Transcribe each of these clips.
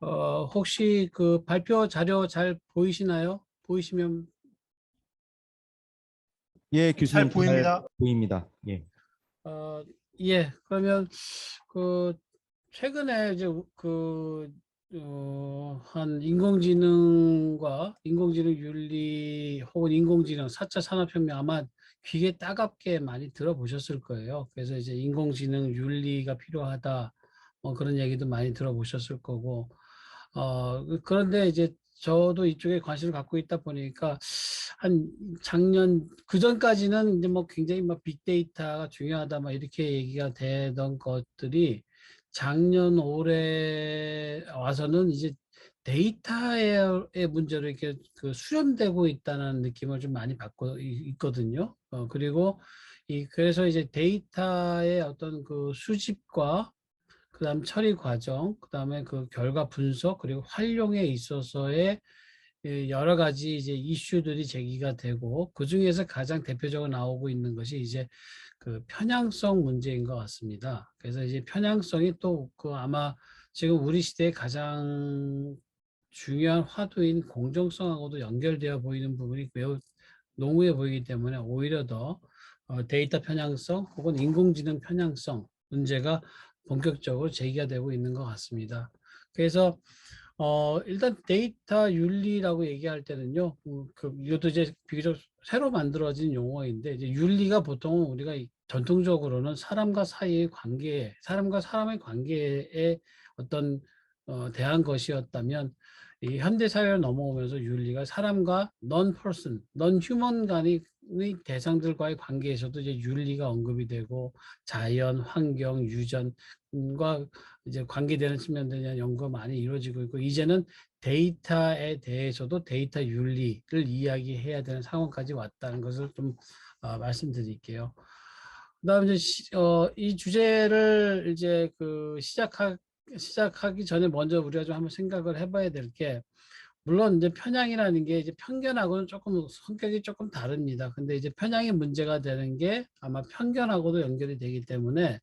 혹시 그 발표 자료 잘 보이시나요? 보이시면, 예, 잘 교수님 잘 보입니다. 보입니다. 예. 어, 예, 그러면 그 최근에 이제 한 인공지능과 인공지능 윤리 혹은 인공지능 4차 산업혁명 아마 귀에 따갑게 많이 들어보셨을 거예요. 그래서 이제 인공지능 윤리가 필요하다. 그런 얘기도 많이 들어보셨을 거고. 그런데 이제 저도 이쪽에 관심을 갖고 있다 보니까 한 작년 그전까지는 이제 뭐 굉장히 막 빅데이터가 중요하다 막 이렇게 얘기가 되던 것들이 작년 올해 와서는 이제 데이터의 문제로 이렇게 그 수렴되고 있다는 느낌을 좀 많이 받고 있거든요. 그리고 그래서 이제 데이터의 어떤 그 수집과 그다음 처리 과정, 그다음에 그 결과 분석, 그리고 활용에 있어서의 여러 가지 이제 이슈들이 제기가 되고 그 중에서 가장 대표적으로 나오고 있는 것이 이제 그 편향성 문제인 것 같습니다. 그래서 이제 편향성이 또 그 아마 지금 우리 시대의 가장 중요한 화두인 공정성하고도 연결되어 보이는 부분이 매우 농후해 보이기 때문에 오히려 더 데이터 편향성 혹은 인공지능 편향성 문제가 본격적으로 제기가 되고 있는 것 같습니다. 그래서 일단 데이터 윤리라고 얘기할 때는요, 이것도 이제 비교적 새로 만들어진 용어인데, 이제 윤리가 보통은 우리가 전통적으로는 사람과 사이의 관계, 사람과 사람의 관계에 어떤 대한 것이었다면, 이 현대 사회로 넘어오면서 윤리가 사람과 non-person, non-human 간의 대상들과의 관계에서도 이제 윤리가 언급이 되고 자연, 환경, 유전과 이제 관계되는 측면들에 대한 연구가 많이 이루어지고 있고 이제는 데이터에 대해서도 데이터 윤리를 이야기해야 되는 상황까지 왔다는 것을 좀 말씀드릴게요. 그다음에 이제 이 주제를 이제 시작하기 전에 먼저 우리가 좀 한번 생각을 해봐야 될 게 물론 이제 편향이라는 게 이제 편견하고는 조금 성격이 조금 다릅니다. 근데 이제 편향이 문제가 되는 게 아마 편견하고도 연결이 되기 때문에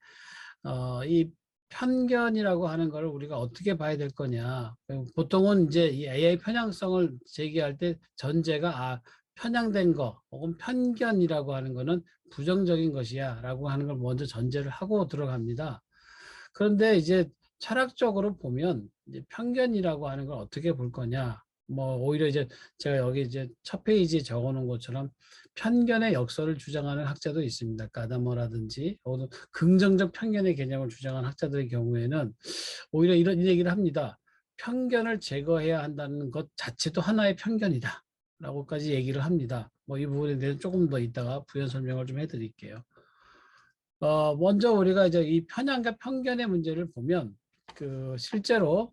이 편견이라고 하는 걸 우리가 어떻게 봐야 될 거냐. 보통은 이제 이 AI 편향성을 제기할 때 전제가 편향된 거 혹은 편견이라고 하는 거는 부정적인 것이야 라고 하는 걸 먼저 전제를 하고 들어갑니다. 그런데 이제 철학적으로 보면 이제 편견이라고 하는 걸 어떻게 볼 거냐. 뭐 오히려 이제 제가 여기 이제 첫 페이지에 적어 놓은 것처럼 편견의 역설을 주장하는 학자도 있습니다. 가다머라든지 혹은 긍정적 편견의 개념을 주장하는 학자들의 경우에는 오히려 이런 얘기를 합니다. 편견을 제거해야 한다는 것 자체도 하나의 편견이다. 라고까지 얘기를 합니다. 뭐 이 부분에 대해서 조금 더 이따가 부연 설명을 좀 해드릴게요. 먼저 우리가 이제 이 편향과 편견의 문제를 보면 실제로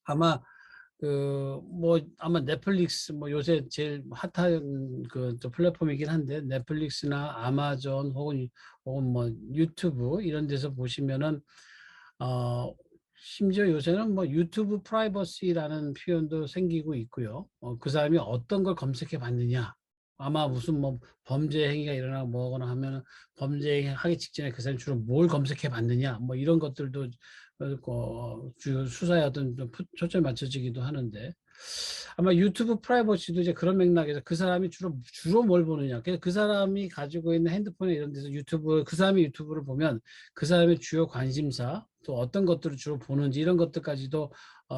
아마 아마 넷플릭스 뭐 요새 제일 핫한 또 플랫폼이긴 한데 넷플릭스나 아마존 혹은 뭐 유튜브 이런 데서 보시면은 심지어 요새는 뭐 유튜브 프라이버시라는 표현도 생기고 있고요. 그 사람이 어떤 걸 검색해 봤느냐. 아마 무슨 뭐 범죄 행위가 일어나고 뭐거나 하면 범죄 하기 직전에 그 사람이 주로 뭘 검색해 봤느냐. 뭐 이런 것들도 주 수사에 어떤 초점이 맞춰지기도 하는데 아마 유튜브 프라이버시도 이제 그런 맥락에서 그 사람이 주로 뭘 보느냐. 그래서 그 사람이 가지고 있는 핸드폰에 이런 데서 그 사람이 유튜브를 보면 그 사람의 주요 관심사 또 어떤 것들을 주로 보는지 이런 것들까지도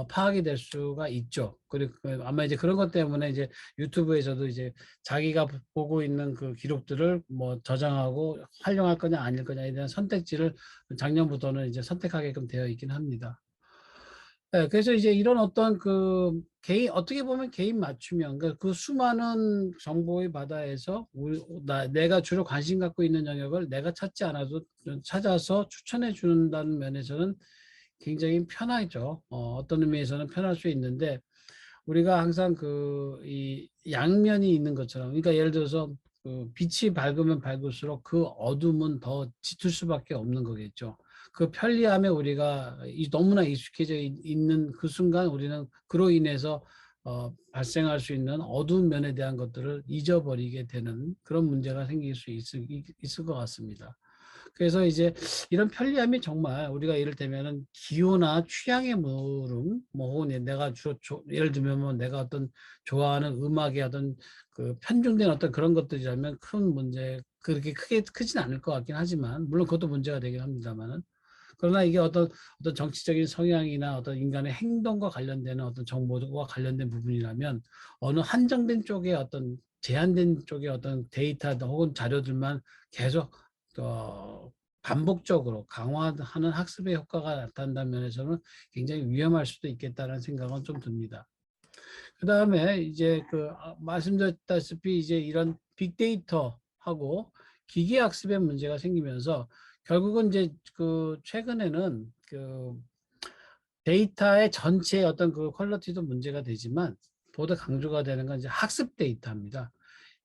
파악이 될 수가 있죠. 그리고 아마 이제 그런 것 때문에 이제 유튜브에서도 이제 자기가 보고 있는 그 기록들을 뭐 저장하고 활용할 거냐 아닐 거냐에 대한 선택지를 작년부터는 이제 선택하게끔 되어 있긴 합니다. 네, 그래서 이제 이런 어떤 어떻게 보면 개인 맞춤형, 그 수많은 정보의 바다에서 내가 주로 관심 갖고 있는 영역을 내가 찾지 않아도 찾아서 추천해 준다는 면에서는 굉장히 편하죠. 어떤 의미에서는 편할 수 있는데, 우리가 항상 이 양면이 있는 것처럼, 그러니까 예를 들어서 빛이 밝으면 밝을수록 그 어둠은 더 짙을 수밖에 없는 거겠죠. 그 편리함에 우리가 너무나 익숙해져 있는 그 순간 우리는 그로 인해서 발생할 수 있는 어두운 면에 대한 것들을 잊어버리게 되는 그런 문제가 생길 수 있을 것 같습니다. 그래서 이제 이런 편리함이 정말 우리가 이를테면은 기호나 취향의 물음, 뭐 혹은 내가 예를 들면 뭐 내가 어떤 좋아하는 음악의 어떤 그 편중된 어떤 그런 것들이라면 큰 문제 그렇게 크게 크진 않을 것 같긴 하지만, 물론 그것도 문제가 되긴 합니다만은, 그러나 이게 어떤 정치적인 성향이나 어떤 인간의 행동과 관련되는 어떤 정보와 관련된 부분이라면 어느 한정된 쪽의 어떤 제한된 쪽의 어떤 데이터 혹은 자료들만 계속 반복적으로 강화하는 학습의 효과가 나타난다는 면에서는 굉장히 위험할 수도 있겠다는 생각은 좀 듭니다. 그 다음에 이제 말씀드렸다시피 이제 이런 빅데이터하고 기계학습의 문제가 생기면서 결국은 이제 최근에는 데이터의 전체 어떤 그 퀄리티도 문제가 되지만 보다 강조가 되는 건 이제 학습 데이터입니다.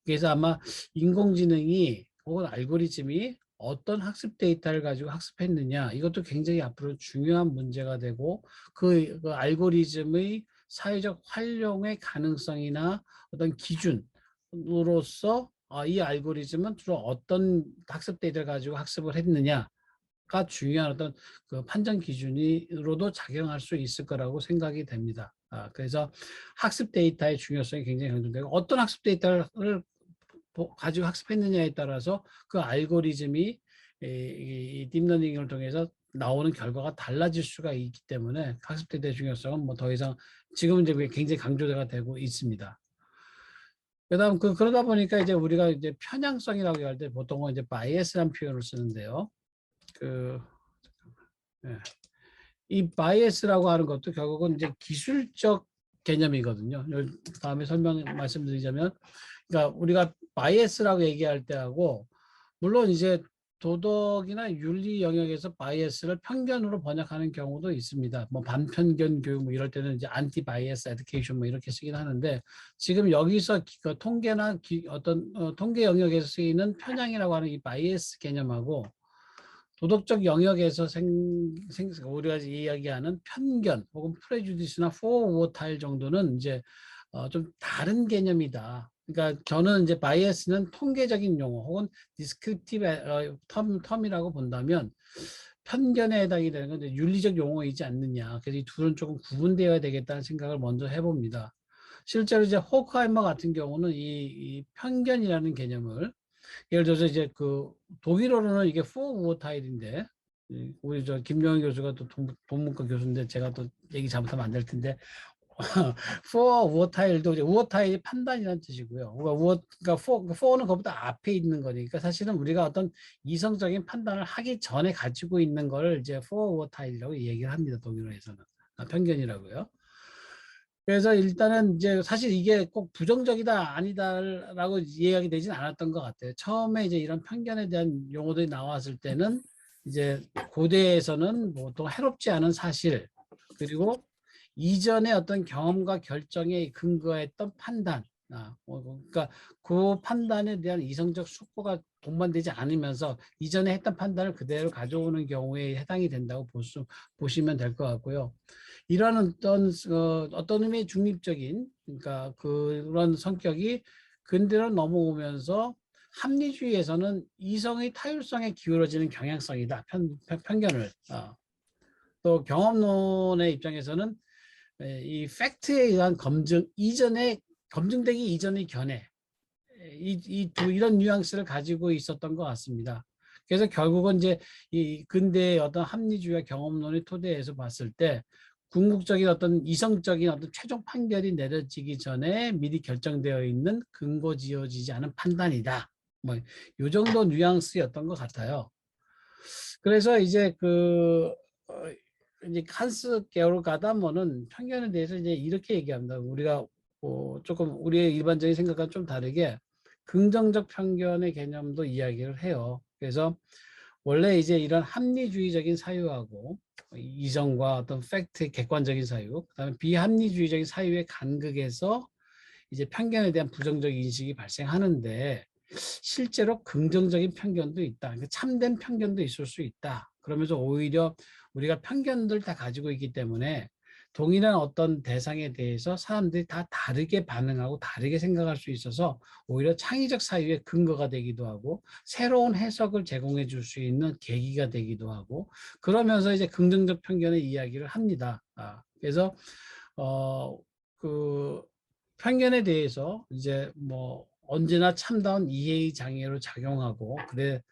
그래서 아마 인공지능이 혹은 알고리즘이 어떤 학습 데이터를 가지고 학습했느냐, 이것도 굉장히 앞으로 중요한 문제가 되고 그 알고리즘의 사회적 활용의 가능성이나 어떤 기준으로서 이 알고리즘은 주로 어떤 학습 데이터를 가지고 학습을 했느냐 가 중요한 어떤 그 판정 기준으로도 작용할 수 있을 거라고 생각이 됩니다. 그래서 학습 데이터의 중요성이 굉장히 강조되고 어떤 학습 데이터를 가지고 학습했느냐에 따라서 그 알고리즘이 이 딥러닝을 통해서 나오는 결과가 달라질 수가 있기 때문에 학습 데이터의 중요성은 뭐 더 이상 지금 이제 굉장히 강조가 되고 있습니다. 그다음 그러다 보니까 이제 우리가 이제 편향성이라고 할 때 보통은 이제 바이애스라는 표현을 쓰는데요. 그 예. 이 바이애스라고 하는 것도 결국은 이제 기술적 개념이거든요. 다음에 말씀드리자면, 그러니까 우리가 바이애스라고 얘기할 때하고, 물론 이제 도덕이나 윤리 영역에서 바이애스를 편견으로 번역하는 경우도 있습니다. 뭐 반편견 교육 뭐 이럴 때는 이제 안티 바이애스 에듀케이션 뭐 이렇게 쓰긴 하는데, 지금 여기서 통계나 어떤 통계 영역에서 쓰이는 편향이라고 하는 이 바이애스 개념하고 도덕적 영역에서 우리가 이야기하는 편견 혹은 프레주디스나 포워타일 정도는 이제 좀 다른 개념이다. 그러니까 저는 이제 바이애스는 통계적인 용어 혹은 디스크립티브 텀이라고 본다면 편견에 해당이 되는 건 이제 윤리적 용어이지 않느냐. 그래서 이 둘은 조금 구분되어야 되겠다는 생각을 먼저 해봅니다. 실제로 이제 호크하이머 같은 경우는 이 편견이라는 개념을 예를 들어서 이제 독일어로는 이게 포우어타일인데 우리 저 김영희 교수가 또 동문과 교수인데 제가 또 얘기 잘못하면 안 될 텐데 포우어타일도 이제 우어타일이 판단이라는 뜻이고요. 그러니까 포는 그보다 앞에 있는 거니까 사실은 우리가 어떤 이성적인 판단을 하기 전에 가지고 있는 거를 이제 포우어타일이라고 얘기를 합니다. 독일어에서는 편견이라고요. 그래서 일단은 이제 사실 이게 꼭 부정적이다 아니다라고 이야기 되진 않았던 것 같아요. 처음에 이제 이런 편견에 대한 용어들이 나왔을 때는 이제 고대에서는 보통 해롭지 않은 사실, 그리고 이전의 어떤 경험과 결정에 근거했던 판단, 그러니까 그 판단에 대한 이성적 숙고가 동반되지 않으면서 이전에 했던 판단을 그대로 가져오는 경우에 해당이 된다고 보시면 될 것 같고요. 이러한 어떤 의미의 중립적인, 그러니까 그런 성격이 근대로 넘어오면서 합리주의에서는 이성의 타율성에 기울어지는 경향성이다. 편견을. 또 경험론의 입장에서는 이 팩트에 의한 검증되기 이전의 견해, 이런 뉘앙스를 가지고 있었던 것 같습니다. 그래서 결국은 이제 이 근대의 어떤 합리주의와 경험론의 토대에서 봤을 때 궁극적인 어떤 이성적인 어떤 최종 판결이 내려지기 전에 미리 결정되어 있는 근거 지어지지 않은 판단이다. 뭐 이 정도 뉘앙스였던 것 같아요. 그래서 이제 이제 한스 게오르 가다모는 편견에 대해서 이제 이렇게 얘기합니다. 우리가 조금 우리의 일반적인 생각과 좀 다르게 긍정적 편견의 개념도 이야기를 해요. 그래서 원래 이제 이런 합리주의적인 사유하고 이성과 어떤 팩트의 객관적인 사유, 그다음에 비합리주의적인 사유의 간극에서 이제 편견에 대한 부정적 인식이 발생하는데 실제로 긍정적인 편견도 있다. 그러니까 참된 편견도 있을 수 있다. 그러면서 오히려 우리가 편견들 다 가지고 있기 때문에 동일한 어떤 대상에 대해서 사람들이 다 다르게 반응하고 다르게 생각할 수 있어서 오히려 창의적 사유의 근거가 되기도 하고 새로운 해석을 제공해 줄 수 있는 계기가 되기도 하고 그러면서 이제 긍정적 편견의 이야기를 합니다. 그래서 어, 그 편견에 대해서 이제 뭐 언제나 참다운 이해의 장애로 작용하고 그래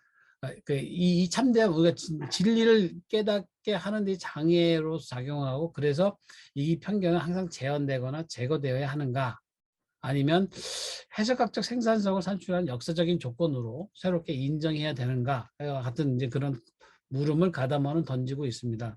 이 참된 우리가 진리를 깨닫게 하는 데 장애로 작용하고 그래서 이 편견은 항상 재현되거나 제거되어야 하는가 아니면 해석학적 생산성을 산출한 역사적인 조건으로 새롭게 인정해야 되는가 같은 이제 그런 물음을 가담하는 던지고 있습니다.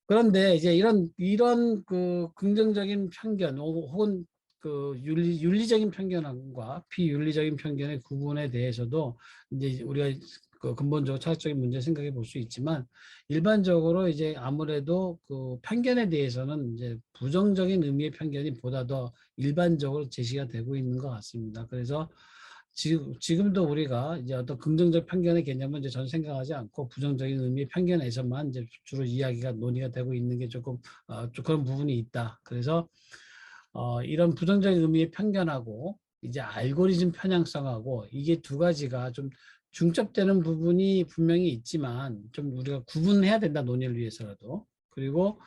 그런데 이제 이런 그 긍정적인 편견 혹은 그 윤리적인 편견과 비윤리적인 편견의 구분에 대해서도 이제 우리가 그 근본적으로 차원적인 문제 생각해 볼 수 있지만 일반적으로 이제 아무래도 그 편견에 대해서는 이제 부정적인 의미의 편견이 보다 더 일반적으로 제시가 되고 있는 것 같습니다. 그래서 지금도 우리가 이제 어떤 긍정적 편견의 개념은 이제 전 생각하지 않고 부정적인 의미의 편견에서만 이제 주로 이야기가 논의가 되고 있는 게 조금 좀 그런 부분이 있다. 그래서 이런 부정적인 의미의 편견하고 이제 알고리즘 편향성하고 이게 두 가지가 좀 중첩되는 부분이 분명히 있지만 좀 우리가 구분해야 된다 논의를 위해서라도 그리고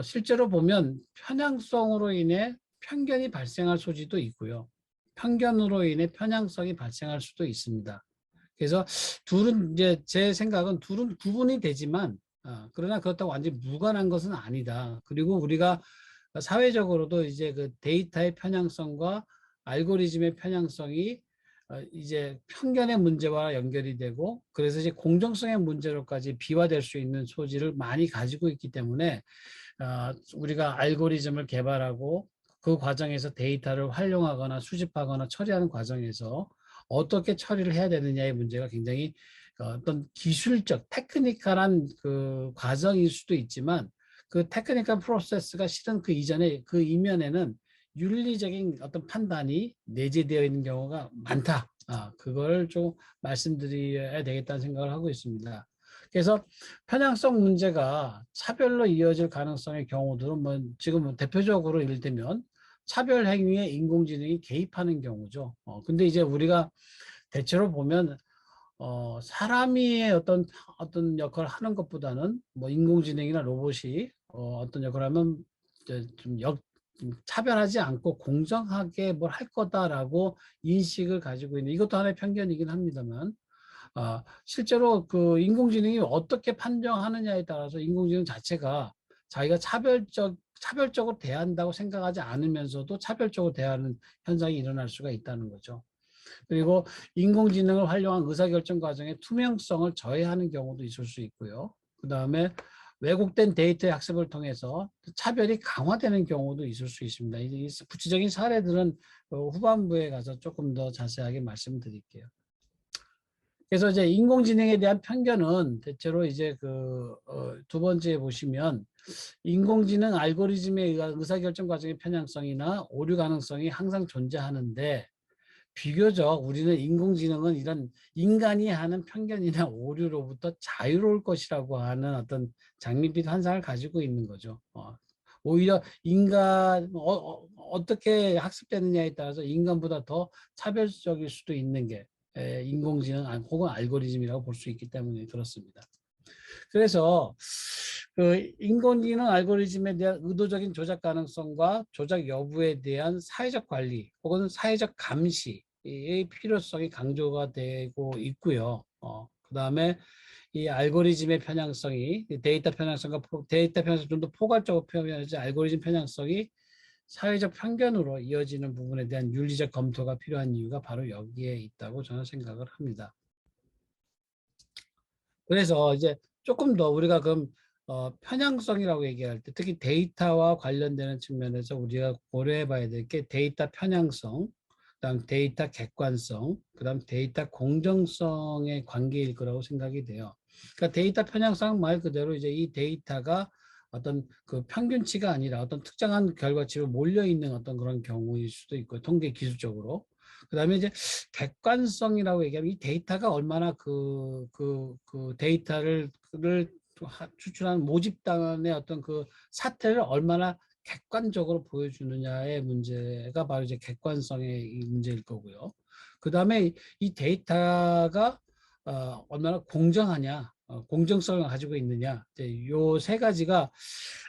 실제로 보면 편향성으로 인해 편견이 발생할 소지도 있고요. 편견으로 인해 편향성이 발생할 수도 있습니다. 그래서 둘은 이제 제 생각은 둘은 구분이 되지만 그러나 그렇다고 완전히 무관한 것은 아니다. 그리고 우리가 사회적으로도 이제 그 데이터의 편향성과 알고리즘의 편향성이 이제 편견의 문제와 연결이 되고 그래서 이제 공정성의 문제로까지 비화될 수 있는 소지를 많이 가지고 있기 때문에 우리가 알고리즘을 개발하고 그 과정에서 데이터를 활용하거나 수집하거나 처리하는 과정에서 어떻게 처리를 해야 되느냐의 문제가 굉장히 어떤 기술적 테크니컬한 그 과정일 수도 있지만 그 테크니컬 프로세스가 실은 그 이전에 그 이면에는 윤리적인 어떤 판단이 내재되어 있는 경우가 많다. 그걸 좀 말씀드려야 되겠다는 생각을 하고 있습니다. 그래서 편향성 문제가 차별로 이어질 가능성의 경우들은 뭐 지금 뭐 대표적으로 이를테면 차별 행위에 인공지능이 개입하는 경우죠. 근데 이제 우리가 대체로 보면 사람이 어떤 역할을 하는 것보다는 뭐 인공지능이나 로봇이 어떤 역할을 하면 이제 좀 차별하지 않고 공정하게 뭘 할 거다라고 인식을 가지고 있는 이것도 하나의 편견이긴 합니다만 실제로 그 인공지능이 어떻게 판정하느냐에 따라서 인공지능 자체가 자기가 차별적으로 대한다고 생각하지 않으면서도 차별적으로 대하는 현상이 일어날 수가 있다는 거죠. 그리고 인공지능을 활용한 의사결정 과정의 투명성을 저해하는 경우도 있을 수 있고요. 그다음에 왜곡된 데이터의 학습을 통해서 차별이 강화되는 경우도 있을 수 있습니다. 이 구체적인 사례들은 후반부에 가서 조금 더 자세하게 말씀드릴게요. 그래서 이제 인공지능에 대한 편견은 대체로 이제 두 번째에 보시면 인공지능 알고리즘에 의한 의사결정 과정의 편향성이나 오류 가능성이 항상 존재하는데 비교적 우리는 인공지능은 이런 인간이 하는 편견이나 오류로부터 자유로울 것이라고 하는 어떤 장밋빛 환상을 가지고 있는 거죠. 오히려 어떻게 학습되느냐에 따라서 인간보다 더 차별적일 수도 있는 게 인공지능 혹은 알고리즘이라고 볼 수 있기 때문에 그렇습니다. 그래서 그 인공지능 알고리즘에 대한 의도적인 조작 가능성과 조작 여부에 대한 사회적 관리 혹은 사회적 감시의 필요성이 강조가 되고 있고요. 그다음에 이 알고리즘의 편향성이 데이터 편향성과 데이터 편향성 좀 더 포괄적으로 표현하지 알고리즘 편향성이 사회적 편견으로 이어지는 부분에 대한 윤리적 검토가 필요한 이유가 바로 여기에 있다고 저는 생각을 합니다. 그래서 이제 조금 더 우리가 그럼 편향성이라고 얘기할 때 특히 데이터와 관련되는 측면에서 우리가 고려해 봐야 될 게 데이터 편향성, 그다음 데이터 객관성, 그다음 데이터 공정성의 관계일 거라고 생각이 돼요. 그러니까 데이터 편향성 말 그대로 이제 이 데이터가 어떤 그 평균치가 아니라 어떤 특정한 결과치로 몰려 있는 어떤 그런 경우일 수도 있고 통계 기술적으로. 그다음에 이제 객관성이라고 얘기하면 이 데이터가 얼마나 그 데이터를 추출한 모집단의 어떤 그 사태를 얼마나 객관적으로 보여주느냐의 문제가 바로 이제 객관성의 이 문제일 거고요. 그 다음에 이 데이터가 얼마나 공정하냐, 공정성을 가지고 있느냐, 요 세 가지가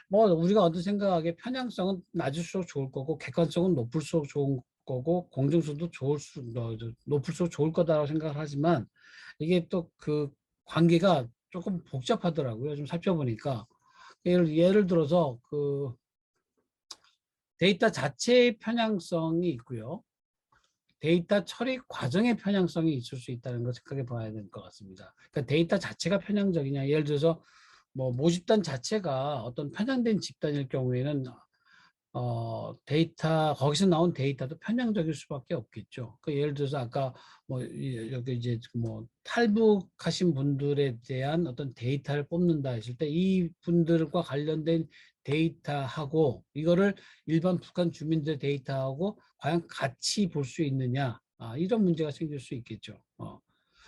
뭐 우리가 어떤 생각하기에 편향성은 낮을수록 좋을 거고 객관성은 높을수록 좋은 거고 공정성도 높을수록 좋을 거다라고 생각을 하지만 이게 또 그 관계가 조금 복잡하더라고요. 좀 살펴보니까 예를 들어서 그 데이터 자체의 편향성이 있고요. 데이터 처리 과정의 편향성이 있을 수 있다는 걸 생각해 봐야 될 것 같습니다. 그러니까 데이터 자체가 편향적이냐, 예를 들어서 뭐 모집단 자체가 어떤 편향된 집단일 경우에는 데이터 거기서 나온 데이터도 편향적일 수밖에 없겠죠. 그 예를 들어서 아까 뭐 여기 이제 뭐 탈북하신 분들에 대한 어떤 데이터를 뽑는다 했을 때 이 분들과 관련된 데이터하고 이거를 일반 북한 주민들의 데이터하고 과연 같이 볼 수 있느냐, 이런 문제가 생길 수 있겠죠.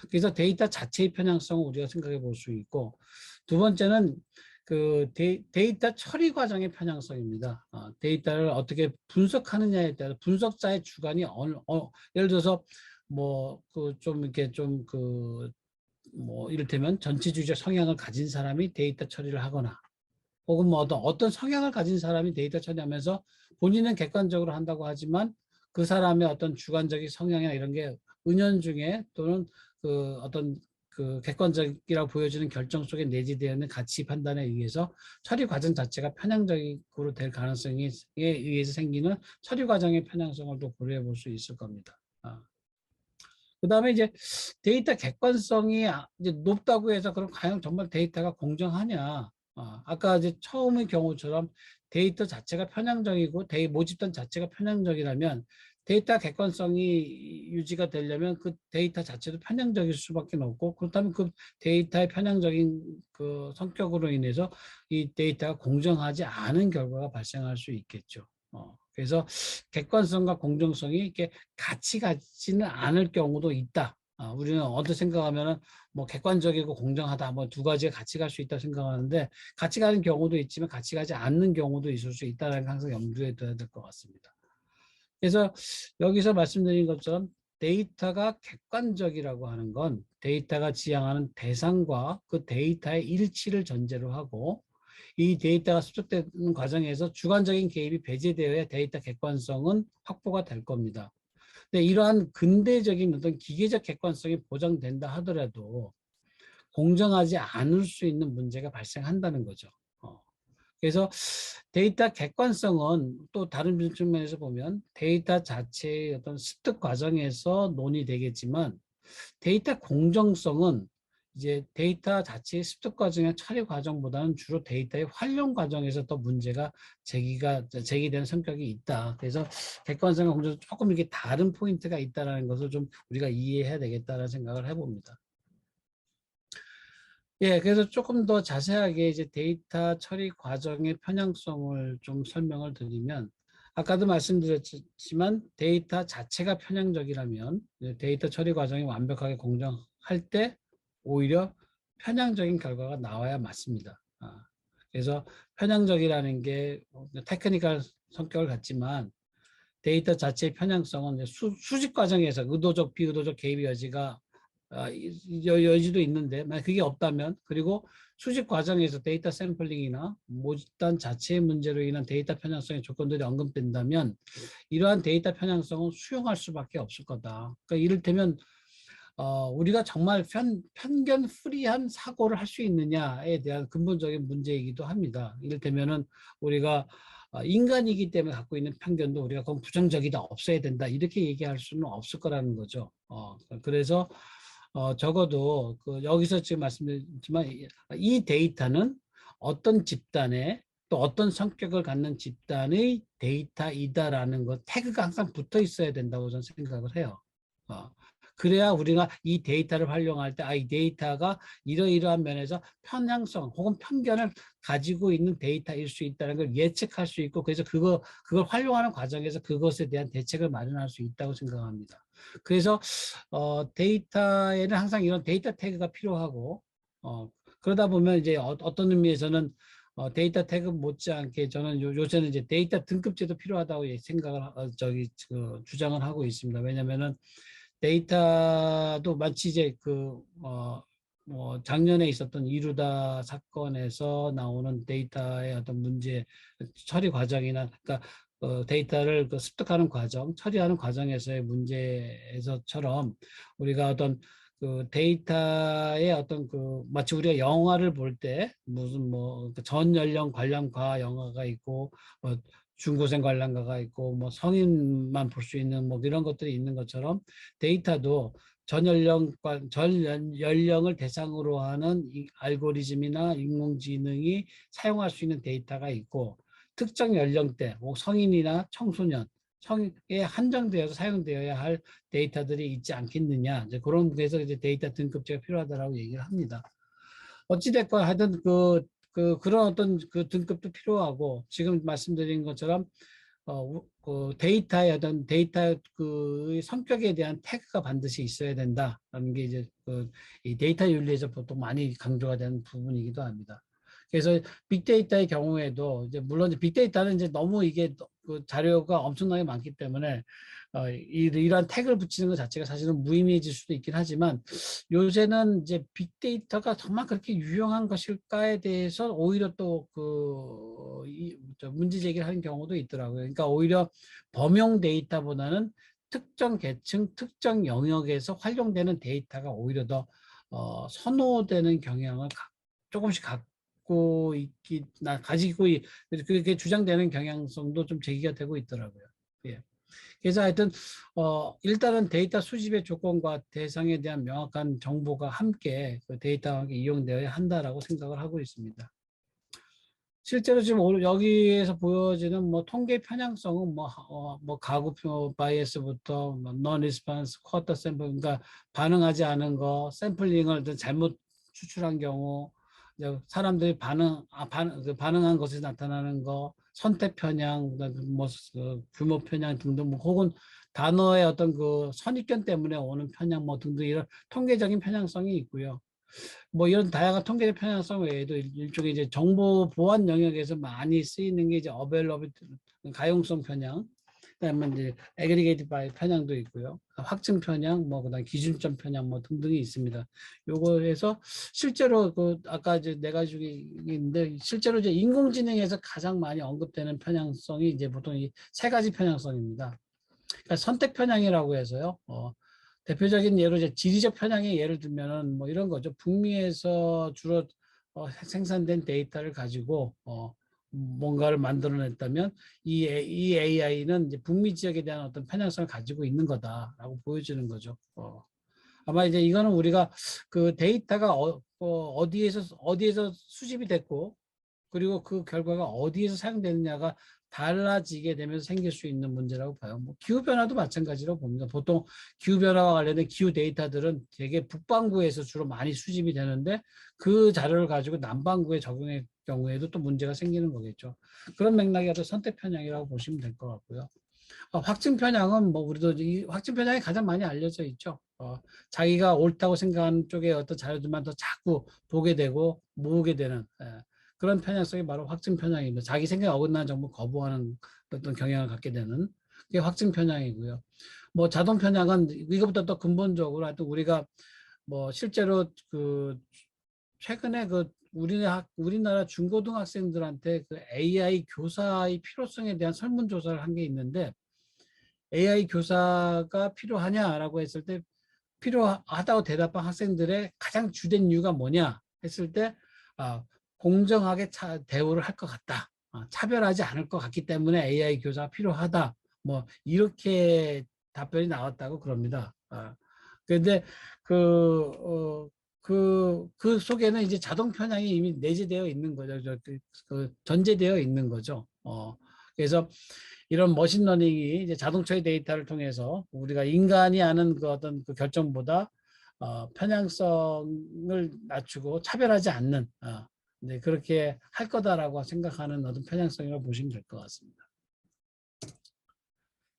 그래서 데이터 자체의 편향성을 우리가 생각해 볼 수 있고, 두 번째는 그 데이터 처리 과정의 편향성입니다. 데이터를 어떻게 분석하느냐에 따라 분석자의 주관이 예를 들어서 뭐 그 좀 이렇게 좀 그 뭐 이를테면 전체주의적 성향을 가진 사람이 데이터 처리를 하거나 혹은 뭐 어떤 성향을 가진 사람이 데이터 처리하면서 본인은 객관적으로 한다고 하지만 그 사람의 어떤 주관적인 성향이나 이런 게 은연중에 또는 그 어떤 그 객관적이라고 보여지는 결정 속에 내재되어 있는 가치 판단에 의해서 처리 과정 자체가 편향적으로 될 가능성에 의해서 생기는 처리 과정의 편향성을 또 고려해 볼 수 있을 겁니다. 그다음에 이제 데이터 객관성이 이제 높다고 해서 그럼 과연 정말 데이터가 공정하냐? 아까 이제 처음의 경우처럼 데이터 자체가 편향적이고 모집단 자체가 편향적이라면 데이터 객관성이 유지가 되려면 그 데이터 자체도 편향적일 수밖에 없고, 그렇다면 그 데이터의 편향적인 그 성격으로 인해서 이 데이터가 공정하지 않은 결과가 발생할 수 있겠죠. 그래서 객관성과 공정성이 이렇게 같이 가지는 않을 경우도 있다. 우리는 어떻게 생각하면은 뭐 객관적이고 공정하다, 뭐 두 가지가 같이 갈 수 있다 생각하는데 같이 가는 경우도 있지만 같이 가지 않는 경우도 있을 수 있다는 걸 항상 염두에 둬야 될 것 같습니다. 그래서 여기서 말씀드린 것처럼 데이터가 객관적이라고 하는 건 데이터가 지향하는 대상과 그 데이터의 일치를 전제로 하고 이 데이터가 수집되는 과정에서 주관적인 개입이 배제되어야 데이터 객관성은 확보가 될 겁니다. 근데 이러한 근대적인 어떤 기계적 객관성이 보장된다 하더라도 공정하지 않을 수 있는 문제가 발생한다는 거죠. 그래서 데이터 객관성은 또 다른 측면에서 보면 데이터 자체의 어떤 습득 과정에서 논의되겠지만 데이터 공정성은 이제 데이터 자체의 습득 과정의 처리 과정보다는 주로 데이터의 활용 과정에서 더 문제가 제기되는 성격이 있다. 그래서 객관성과 공정성 조금 이렇게 다른 포인트가 있다는 것을 좀 우리가 이해해야 되겠다는 생각을 해봅니다. 예, 그래서 조금 더 자세하게 이제 데이터 처리 과정의 편향성을 좀 설명을 드리면, 아까도 말씀드렸지만 데이터 자체가 편향적이라면 데이터 처리 과정이 완벽하게 공정할 때 오히려 편향적인 결과가 나와야 맞습니다. 그래서 편향적이라는 게 테크니컬 성격을 갖지만 데이터 자체의 편향성은 수집 과정에서 의도적, 비의도적 개입 여지가 여지도 있는데 만약 그게 없다면, 그리고 수집 과정에서 데이터 샘플링이나 모집단 자체의 문제로 인한 데이터 편향성의 조건들이 언급된다면 이러한 데이터 편향성은 수용할 수밖에 없을 거다. 그러니까 이를테면 우리가 정말 편견 프리한 사고를 할 수 있느냐에 대한 근본적인 문제이기도 합니다. 이를테면은 우리가 인간이기 때문에 갖고 있는 편견도 우리가 그건 부정적이다, 없어야 된다, 이렇게 얘기할 수는 없을 거라는 거죠. 그래서 적어도 여기서 지금 말씀드렸지만 이 데이터는 어떤 집단의 또 어떤 성격을 갖는 집단의 데이터이다라는 것, 태그가 항상 붙어 있어야 된다고 저는 생각을 해요. 그래야 우리가 이 데이터를 활용할 때 이 데이터가 이러이러한 면에서 편향성 혹은 편견을 가지고 있는 데이터일 수 있다는 걸 예측할 수 있고, 그래서 그걸 활용하는 과정에서 그것에 대한 대책을 마련할 수 있다고 생각합니다. 그래서 데이터에는 항상 이런 데이터 태그가 필요하고 그러다 보면 이제 어떤 의미에서는 데이터 태그 못지않게 저는 요새는 이제 데이터 등급제도 필요하다고 생각을 주장을 하고 있습니다. 왜냐면은 데이터도 마치 이제 뭐 작년에 있었던 이루다 사건에서 나오는 데이터의 어떤 문제 처리 과정이나 그러니까 데이터를 습득하는 과정, 처리하는 과정에서의 문제에서처럼 우리가 어떤 그 데이터의 어떤 마치 우리가 영화를 볼 때 무슨 뭐 전 연령 관람가 영화가 있고 뭐 중고생 관람가가 있고 뭐 성인만 볼 수 있는 뭐 이런 것들이 있는 것처럼 데이터도 전 연령을 대상으로 하는 이 알고리즘이나 인공지능이 사용할 수 있는 데이터가 있고 특정 연령대, 뭐 성인이나 청소년, 성에 한정되어서 사용되어야 할 데이터들이 있지 않겠느냐. 이제 그런 데서 이제 데이터 등급제가 필요하다라고 얘기를 합니다. 어찌됐건 하여튼 그런 어떤 그 등급도 필요하고 지금 말씀드린 것처럼 데이터의 어떤 데이터 그 성격에 대한 태그가 반드시 있어야 된다라는 게 이제 이 데이터 윤리에서 보통 많이 강조가 되는 부분이기도 합니다. 그래서 빅데이터의 경우에도 이제 물론 빅데이터는 이제 너무 이게 그 자료가 엄청나게 많기 때문에 이러한 태그를 붙이는 것 자체가 사실은 무의미해질 수도 있긴 하지만 요새는 이제 빅데이터가 정말 그렇게 유용한 것일까에 대해서 오히려 또 문제 제기를 하는 경우도 있더라고요. 그러니까 오히려 범용 데이터보다는 특정 계층, 특정 영역에서 활용되는 데이터가 오히려 더 선호되는 경향을 조금씩 가지고 그렇게 주장되는 경향성도 좀 제기가 되고 있더라고요. 예. 그래서 하여튼 일단은 데이터 수집의 조건과 대상에 대한 명확한 정보가 함께 그 데이터와 함께 이용되어야 한다라고 생각을 하고 있습니다. 실제로 지금 여기에서 보여지는 뭐 통계 편향성은 뭐 가구표 바이애스부터 non response, 쿼터 샘플, 그러니까 반응하지 않은 거, 샘플링을 잘못 추출한 경우, 사람들이 반응한 것이 나타나는 거, 선택 편향, 뭐 규모 편향 등등, 뭐 혹은 단어의 어떤 그 선입견 때문에 오는 편향 뭐 등등 이런 통계적인 편향성이 있고요. 뭐 이런 다양한 통계적 편향성 외에도 일종의 이제 정보 보안 영역에서 많이 쓰이는 게 이제 어베일러비티 가용성 편향, 그다음에 이제 애그리게이트 바이 편향도 있고요. 확증 편향, 뭐 그다음 기준점 편향 뭐 등등이 있습니다. 요거에서 실제로 아까 이제 네 가지 있는데 실제로 이제 인공지능에서 가장 많이 언급되는 편향성이 이제 보통 이 세 가지 편향성입니다. 그러니까 선택 편향이라고 해서요. 대표적인 예로 이제 지리적 편향의 예를 들면은 뭐 이런 거죠. 북미에서 주로 생산된 데이터를 가지고 뭔가를 만들어냈다면 이 AI는 이제 북미 지역에 대한 어떤 편향성을 가지고 있는 거다라고 보여지는 거죠. 아마 이제 이거는 우리가 그 데이터가 어디에서 수집이 됐고 그리고 그 결과가 어디에서 사용되느냐가 달라지게 되면서 생길 수 있는 문제라고 봐요. 뭐 기후변화도 마찬가지로 봅니다. 보통 기후변화와 관련된 기후 데이터들은 되게 북반구에서 주로 많이 수집이 되는데 그 자료를 가지고 남반구에 적용할 경우에도 또 문제가 생기는 거겠죠. 그런 맥락이 어떤 선택 편향이라고 보시면 될 것 같고요. 확증 편향은 뭐 우리도 이 확증 편향이 가장 많이 알려져 있죠. 자기가 옳다고 생각하는 쪽에 어떤 자료들만 더 자꾸 보게 되고 모으게 되는 그런 편향성이 바로 확증 편향입니다. 자기 생각에 어긋나는 정보 거부하는 어떤 경향을 갖게 되는 그게 확증 편향이고요. 뭐 자동 편향은 이것보다 더 근본적으로 하여튼 우리가 뭐 실제로 최근에 우리나라 중고등학생들한테 그 AI 교사의 필요성에 대한 설문조사를 한 게 있는데 AI 교사가 필요하냐라고 했을 때 필요하다고 대답한 학생들의 가장 주된 이유가 뭐냐 했을 때 공정하게 대우를 할 것 같다. 차별하지 않을 것 같기 때문에 AI 교사가 필요하다. 뭐 이렇게 답변이 나왔다고 그럽니다. 그런데 그 속에는 이제 자동 편향이 이미 내재되어 있는 거죠. 전제되어 있는 거죠. 그래서 이런 머신러닝이 이제 자동차의 데이터를 통해서 우리가 인간이 아는 그 어떤 그 결정보다 편향성을 낮추고 차별하지 않는 네, 그렇게 할 거다라고 생각하는 어떤 편향성이라고 보시면 될 것 같습니다.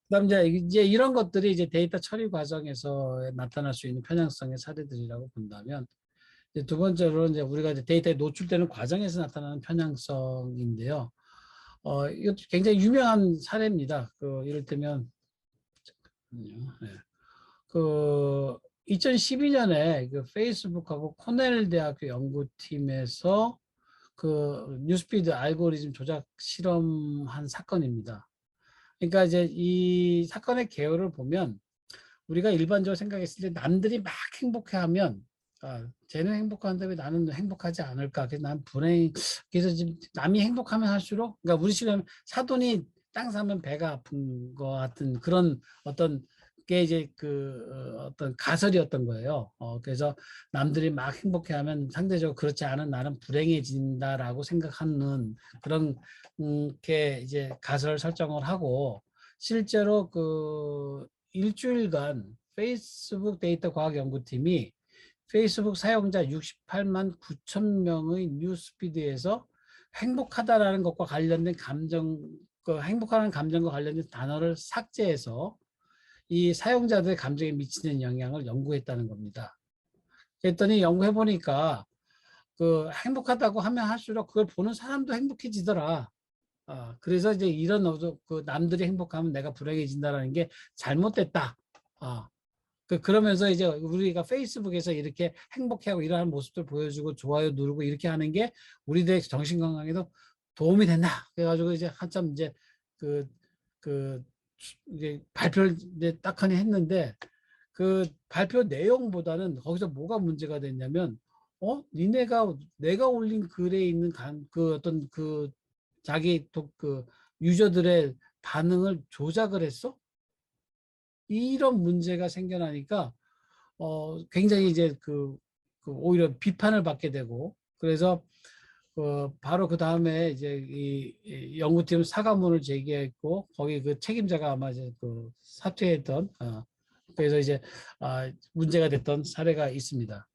그다음 이제 이런 것들이 이제 데이터 처리 과정에서 나타날 수 있는 편향성의 사례들이라고 본다면 이제 두 번째로는 이제 우리가 이제 데이터에 노출되는 과정에서 나타나는 편향성인데요. 이것도 굉장히 유명한 사례입니다. 이를테면 네. 그 2012년에 그 페이스북하고 코넬 대학교 연구팀에서 그 뉴스피드 알고리즘 조작 실험한 사건입니다. 그러니까 이제 이 사건의 개요를 보면 우리가 일반적으로 생각했을 때 남들이 막 행복해하면 쟤는 행복한데 왜 나는 행복하지 않을까? 그래서 난 불행. 그래서 지금 남이 행복하면 할수록, 그러니까 우리 식으로 사돈이 땅 사면 배가 아픈 것 같은 그런 어떤 게 이제 어떤 가설이었던 거예요. 그래서 남들이 막 행복해하면 상대적으로 그렇지 않은 나는 불행해진다라고 생각하는 그런 게 이제 가설 설정을 하고 실제로 일주일간 페이스북 데이터 과학 연구팀이 페이스북 사용자 68만 9천 명의 뉴스피드에서 행복하다라는 것과 관련된 행복하는 감정과 관련된 단어를 삭제해서 이 사용자들의 감정에 미치는 영향을 연구했다는 겁니다. 그랬더니 연구해 보니까 행복하다고 하면 할수록 그걸 보는 사람도 행복해지더라. 그래서 이제 이런 남들이 행복하면 내가 불행해진다는 게 잘못됐다. 그러면서 이제 우리가 페이스북에서 이렇게 행복해하고 이러한 모습들 보여주고 좋아요 누르고 이렇게 하는 게 우리들의 정신 건강에도 도움이 된다. 그래가지고 이제 한참 이제 그, 그, 이게 발표를 이제 딱하니 했는데 그 발표 내용보다는 거기서 뭐가 문제가 됐냐면, 니네가 내가 올린 글에 있는 어떤 자기 유저들의 반응을 조작을 했어? 이런 문제가 생겨나니까 굉장히 이제 오히려 비판을 받게 되고 그래서 바로 그 다음에 이제 이 연구팀 사과문을 제기했고 거기 그 책임자가 아마 이제 사퇴했던 그래서 이제 문제가 됐던 사례가 있습니다.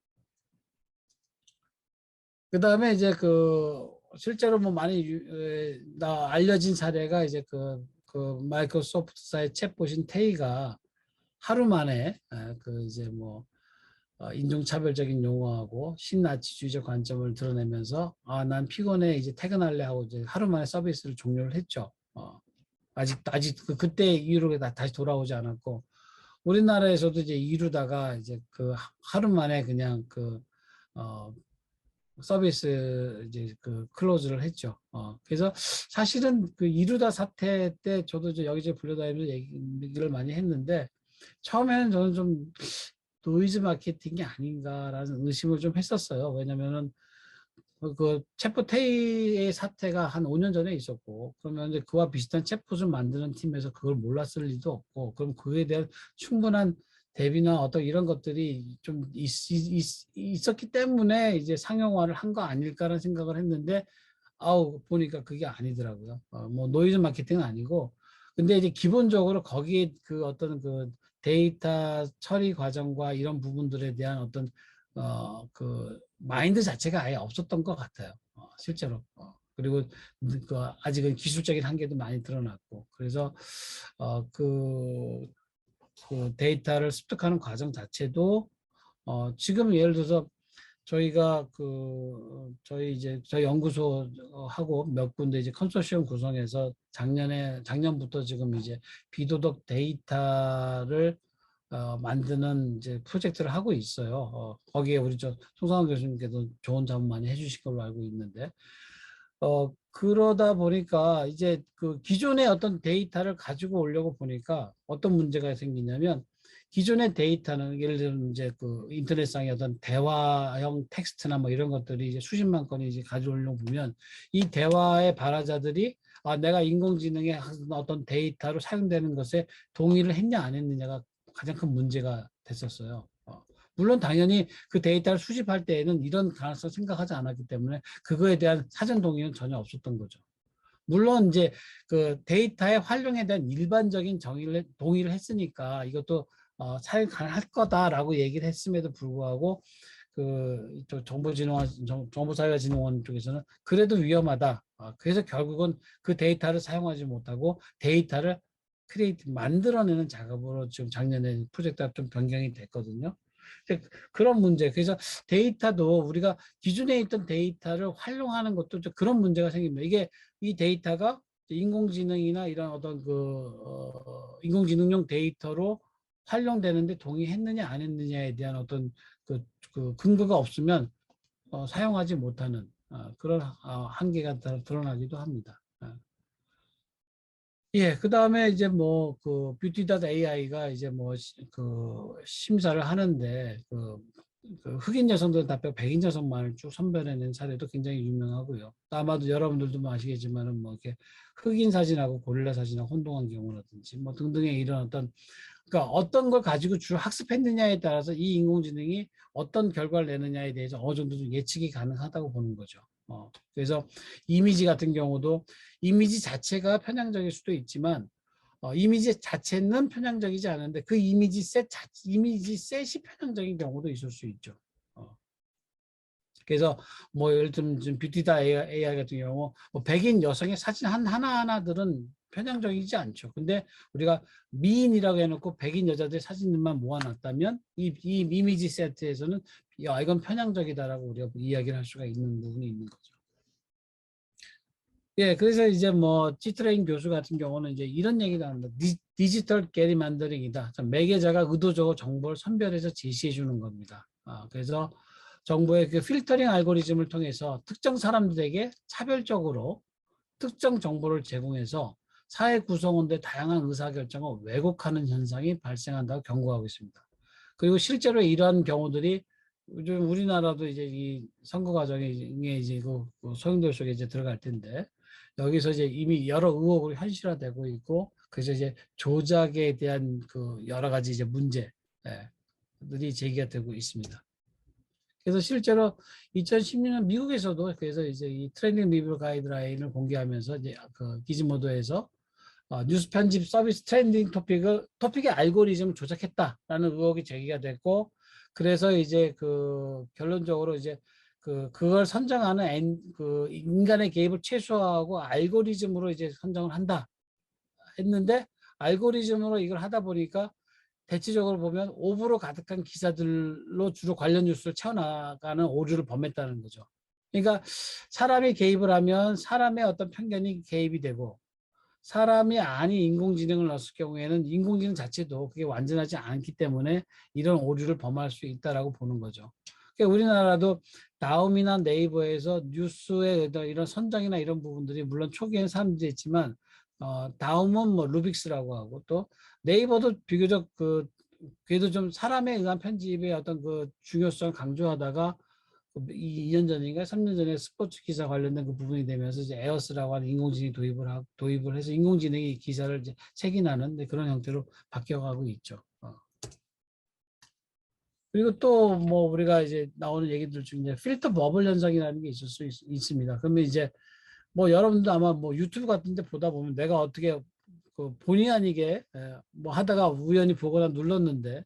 그 다음에 이제 실제로 뭐 많이 알려진 사례가 이제 마이크로소프트사의 챗봇인 테이가 하루 만에 이제 뭐 인종차별적인 용어하고 신나치주의적 관점을 드러내면서 난 피곤해 이제 퇴근할래 하고 이제 하루 만에 서비스를 종료를 했죠. 아직 그때 이후로 다시 돌아오지 않았고 우리나라에서도 이제 이루다가 이제 하루 만에 그냥 서비스 이제 클로즈를 했죠. 그래서 사실은 이루다 사태 때 저도 이제 여기저기 불려다니면서 얘기를 많이 했는데 처음에는 저는 좀 노이즈 마케팅이 아닌가라는 의심을 좀 했었어요. 왜냐면은 챗봇의 사태가 한 5년 전에 있었고 그러면 이제 그와 비슷한 챗봇을 만드는 팀에서 그걸 몰랐을 리도 없고 그럼 그에 대한 충분한 대비나 어떤 이런 것들이 좀 있었기 때문에 이제 상용화를 한 거 아닐까라는 생각을 했는데 보니까 그게 아니더라고요. 뭐 노이즈 마케팅은 아니고 근데 이제 기본적으로 거기에 어떤 데이터 처리 과정과 이런 부분들에 대한 어떤 마인드 자체가 아예 없었던 것 같아요. 실제로. 그리고 아직은 기술적인 한계도 많이 드러났고 그래서 데이터를 습득하는 과정 자체도 지금 예를 들어서 저희가 저희 연구소하고 몇 군데 이제 컨소시엄 구성해서 작년부터 지금 이제 비도덕 데이터를 만드는 이제 프로젝트를 하고 있어요. 거기에 우리 송상원 교수님께도 좋은 자문 많이 해주실 걸로 알고 있는데, 그러다 보니까 이제 기존의 어떤 데이터를 가지고 오려고 보니까 어떤 문제가 생기냐면, 기존의 데이터는 예를 들면 이제 인터넷상의 어떤 대화형 텍스트나 뭐 이런 것들이 이제 수십만 건이 이제 가져오려고 보면 이 대화의 발화자들이 내가 인공지능의 어떤 데이터로 사용되는 것에 동의를 했냐 안 했느냐가 가장 큰 문제가 됐었어요. 물론 당연히 그 데이터를 수집할 때에는 이런 가능성 생각하지 않았기 때문에 그거에 대한 사전 동의는 전혀 없었던 거죠. 물론 이제 데이터의 활용에 대한 일반적인 동의를 했으니까 이것도 사용 가능할 거다라고 얘기를 했음에도 불구하고 정보사회진흥원 쪽에서는 그래도 위험하다. 그래서 결국은 그 데이터를 사용하지 못하고 데이터를 만들어내는 작업으로 지금 작년에 프로젝트가 좀 변경이 됐거든요. 그런 문제. 그래서 데이터도 우리가 기존에 있던 데이터를 활용하는 것도 좀 그런 문제가 생깁니다. 이게 이 데이터가 인공지능이나 이런 어떤 인공지능용 데이터로 활용되는데 동의했느냐 안 했느냐에 대한 어떤 그 근거가 없으면 사용하지 못하는 그런 한계가 드러나기도 합니다. 예, 그 다음에 이제 뭐 그 뷰티.닷 AI가 이제 뭐 그 심사를 하는데 그 흑인 여성들은 다 백인 여성만을 쭉 선별해낸 사례도 굉장히 유명하고요. 아마도 여러분들도 뭐 아시겠지만은 뭐 이렇게 흑인 사진하고 고릴라 사진하고 혼동한 경우라든지 뭐 등등의 이런 어떤 그러니까 어떤 걸 가지고 주로 학습했느냐에 따라서 이 인공지능이 어떤 결과를 내느냐에 대해서 어느 정도 좀 예측이 가능하다고 보는 거죠. 그래서 이미지 같은 경우도 이미지 자체가 편향적일 수도 있지만 이미지 자체는 편향적이지 않은데 그 이미지 셋이 편향적인 경우도 있을 수 있죠. 그래서 뭐 예를 들면 지금 뷰티다 AI 같은 경우 뭐 백인 여성의 사진 하나하나들은 편향적이지 않죠. 근데 우리가 미인이라고 해놓고 백인 여자들 사진들만 모아놨다면 이 이미지 세트에서는 야, 이건 편향적이다라고 우리가 이야기를 할 수가 있는 부분이 있는 거죠. 예, 그래서 이제 뭐 지트레인 교수 같은 경우는 이제 이런 얘기를 합니다. 디지털 게리만더링이다. 매개자가 의도적으로 정보를 선별해서 제시해 주는 겁니다. 그래서 정부의 그 필터링 알고리즘을 통해서 특정 사람들에게 차별적으로 특정 정보를 제공해서 사회 구성원들의 다양한 의사결정을 왜곡하는 현상이 발생한다고 경고하고 있습니다. 그리고 실제로 이러한 경우들이 요즘 우리나라도 이제 이 선거 과정에 이제 그 소용돌이 속에 이제 들어갈 텐데 여기서 이제 이미 여러 의혹으로 현실화되고 있고 그래서 이제 조작에 대한 그 여러 가지 이제 문제들이 제기가 되고 있습니다. 그래서 실제로 2016년 미국에서도 그래서 이제 이 트렌딩 리뷰 가이드라인을 공개하면서 이제 그 기즈모도에서 뉴스 편집 서비스 트렌딩 토픽의 알고리즘을 조작했다라는 의혹이 제기가 됐고 그래서 이제 그 결론적으로 이제 그걸 선정하는 그 인간의 개입을 최소화하고 알고리즘으로 이제 선정을 한다 했는데 알고리즘으로 이걸 하다 보니까 대체적으로 보면 오보로 가득한 기사들로 주로 관련 뉴스를 채워나가는 오류를 범했다는 거죠. 그러니까 사람이 개입을 하면 사람의 어떤 편견이 개입이 되고 사람이 아닌 인공지능을 넣었을 경우에는 인공지능 자체도 그게 완전하지 않기 때문에 이런 오류를 범할 수 있다라고 보는 거죠. 그러니까 우리나라도 다음이나 네이버에서 뉴스의 이런 선정이나 이런 부분들이 물론 초기에는 사람들이 있지만 다음은 뭐 루빅스라고 하고 또 네이버도 비교적 그래도 좀 사람에 의한 편집의 어떤 그 중요성을 강조하다가 2년 전인가 3년 전에 스포츠 기사 관련된 그 부분이 되면서 이제 에어스라고 하는 인공지능이 도입을 해서 인공지능이 기사를 이제 책임하는 그런 형태로 바뀌어가고 있죠. 그리고 또 뭐 우리가 이제 나오는 얘기들 중에 이제 필터 버블 현상이라는 게 있을 수 있습니다. 그러면 이제 뭐 여러분도 아마 뭐 유튜브 같은 데 보다 보면 내가 어떻게 그 본의 아니게 뭐 하다가 우연히 보거나 눌렀는데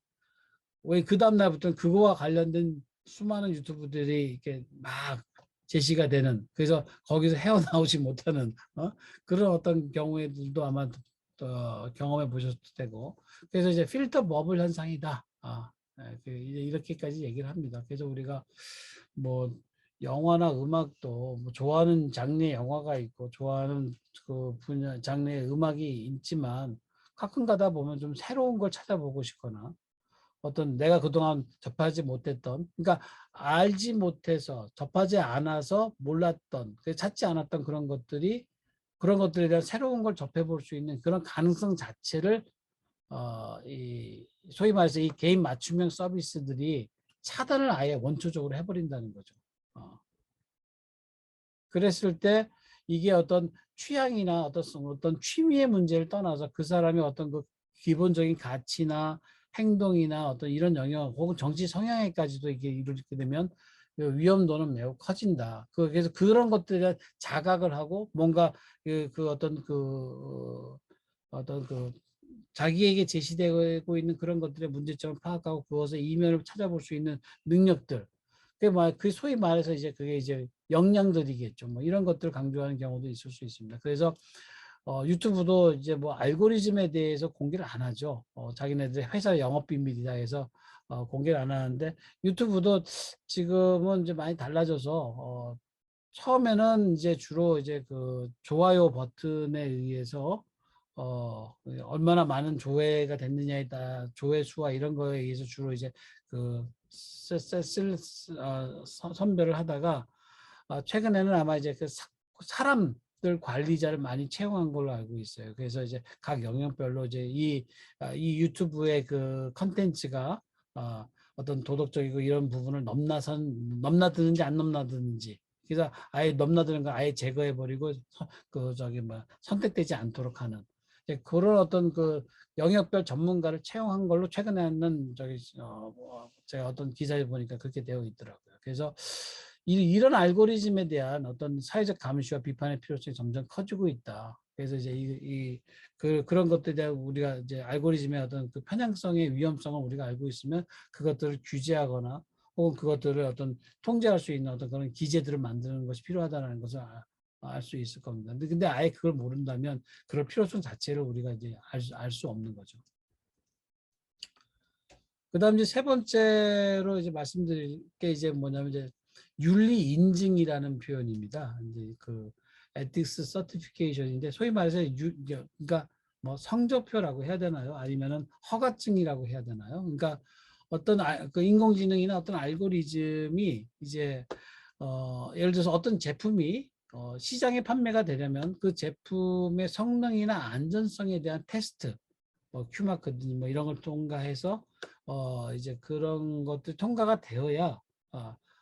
왜 그 다음 날부터는 그거와 관련된 수많은 유튜브들이 이렇게 막 제시가 되는 그래서 거기서 헤어나오지 못하는 그런 어떤 경우에도 아마 경험해 보셨을 테고 그래서 이제 필터 버블 현상이다. 이제 이렇게까지 얘기를 합니다. 그래서 우리가 뭐 영화나 음악도 뭐 좋아하는 장르의 영화가 있고 좋아하는 그 분야 장르의 음악이 있지만 가끔 가다 보면 좀 새로운 걸 찾아보고 싶거나 어떤 내가 그동안 접하지 못했던 그러니까 알지 못해서 접하지 않아서 몰랐던 찾지 않았던 그런 것들에 대한 새로운 걸 접해볼 수 있는 그런 가능성 자체를 이 소위 말해서 이 개인 맞춤형 서비스들이 차단을 아예 원초적으로 해버린다는 거죠. 그랬을 때 이게 어떤 취향이나 어떤 취미의 문제를 떠나서 그 사람의 어떤 그 기본적인 가치나 행동이나 어떤 이런 영역 혹은 정치 성향에까지도 이게 이루게 되면 그 위험도는 매우 커진다. 그래서 그런 것들에 자각을 하고 뭔가 어떤 자기에게 제시되고 있는 그런 것들의 문제점을 파악하고 그것의 이면을 찾아볼 수 있는 능력들. 그 소위 말해서 이제 그게 이제 역량들이겠죠. 뭐 이런 것들을 강조하는 경우도 있을 수 있습니다. 그래서 유튜브도 이제 뭐 알고리즘에 대해서 공개를 안 하죠. 자기네들 회사 영업 비밀이다 해서 공개를 안 하는데 유튜브도 지금은 이제 많이 달라져서 처음에는 이제 주로 이제 그 좋아요 버튼에 의해서 얼마나 많은 조회가 됐느냐에 따라 조회 수와 이런 거에 의해서 주로 이제 그 선별을 하다가 최근에는 아마 이제 그 사람들 관리자를 많이 채용한 걸로 알고 있어요. 그래서 이제 각 영역별로 이제 이 유튜브의 그 컨텐츠가 어떤 도덕적이고 이런 부분을 넘나드는지 안 넘나드는지, 그래서 아예 넘나드는 거 아예 제거해 버리고 그 저기 뭐 선택되지 않도록 하는 그런 어떤 그 영역별 전문가를 채용한 걸로 최근에는 저기 제가 어떤 기사에 보니까 그렇게 되어 있더라고요. 그래서 이런 알고리즘에 대한 어떤 사회적 감시와 비판의 필요성이 점점 커지고 있다. 그래서 이제 그런 것들에 대한 우리가 이제 알고리즘의 어떤 그 편향성의 위험성을 우리가 알고 있으면 그것들을 규제하거나 혹은 그것들을 어떤 통제할 수 있는 어떤 그런 기제들을 만드는 것이 필요하다는 것을 알 수 있을 겁니다. 근데 아예 그걸 모른다면 그럴 필요성 자체를 우리가 이제 알 수 없는 거죠. 그다음 이제 세 번째로 이제 말씀드릴 게 이제 뭐냐면 이제 윤리 인증이라는 표현입니다. 이제 그 ethics certification인데 소위 말해서 그러니까 뭐 성적표라고 해야 되나요? 아니면은 허가증이라고 해야 되나요? 그러니까 어떤 그 인공지능이나 어떤 알고리즘이 이제 예를 들어서 어떤 제품이 시장에 판매가 되려면 그 제품의 성능이나 안전성에 대한 테스트, 뭐 큐마크 뭐 이런 걸 통과해서 이제 그런 것들 통과가 되어야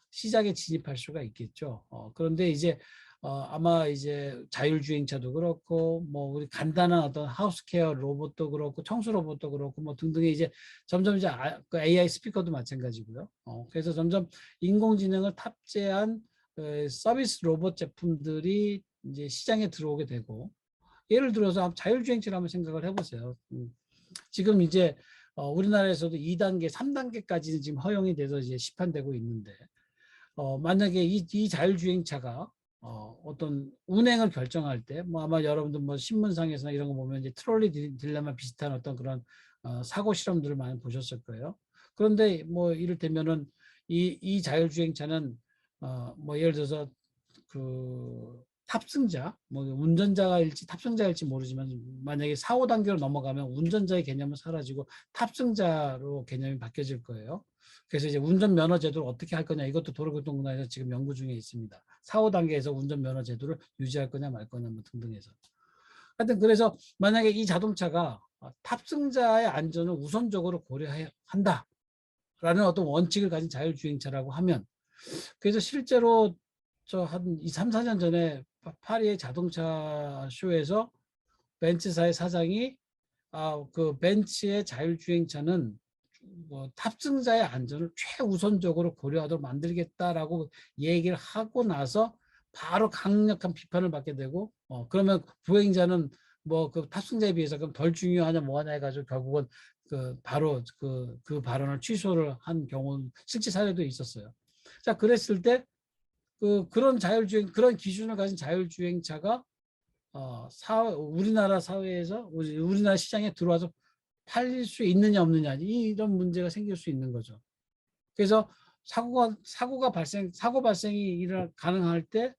시장에 진입할 수가 있겠죠. 그런데 이제 아마 이제 자율주행차도 그렇고 뭐 우리 간단한 어떤 하우스케어 로봇도 그렇고 청소 로봇도 그렇고 뭐 등등의 이제 점점 이제 그 AI 스피커도 마찬가지고요. 그래서 점점 인공지능을 탑재한 서비스 로봇 제품들이 이제 시장에 들어오게 되고, 예를 들어서 자율주행차를 한번 생각을 해보세요. 지금 이제 우리나라에서도 2단계, 3단계까지는 지금 허용이 돼서 이제 시판되고 있는데, 만약에 이 자율주행차가 어떤 운행을 결정할 때, 뭐 아마 여러분들 뭐 신문상에서나 이런 거 보면 이제 트롤리 딜레마 비슷한 어떤 그런 사고 실험들을 많이 보셨을 거예요. 그런데 뭐 이를테면은 이 자율주행차는 뭐 예를 들어서 그 탑승자, 뭐 운전자일지 탑승자일지 모르지만 만약에 4, 5단계로 넘어가면 운전자의 개념은 사라지고 탑승자로 개념이 바뀌어질 거예요. 그래서 이제 운전면허 제도를 어떻게 할 거냐, 이것도 도로교통공단에서 지금 연구 중에 있습니다. 4, 5단계에서 운전면허 제도를 유지할 거냐 말 거냐 뭐 등등해서. 하여튼 그래서 만약에 이 자동차가 탑승자의 안전을 우선적으로 고려해야 한다라는 어떤 원칙을 가진 자율주행차라고 하면, 그래서 실제로 저 한 2, 3, 4년 전에 파리의 자동차 쇼에서 벤츠사의 사장이 그 벤츠의 자율주행차는 뭐 탑승자의 안전을 최우선적으로 고려하도록 만들겠다라고 얘기를 하고 나서 바로 강력한 비판을 받게 되고, 그러면 보행자는 뭐 그 탑승자에 비해서 그럼 덜 중요하냐 뭐하냐 해가지고 결국은 그 바로 그 발언을 취소를 한 경우는 실제 사례도 있었어요. 자, 그랬을 때 그런 그런 기준을 가진 자율주행차가 우리나라 사회에서 우리나라 시장에 들어와서 팔릴 수 있느냐 없느냐 이런 문제가 생길 수 있는 거죠. 그래서 사고 발생이 가능할 때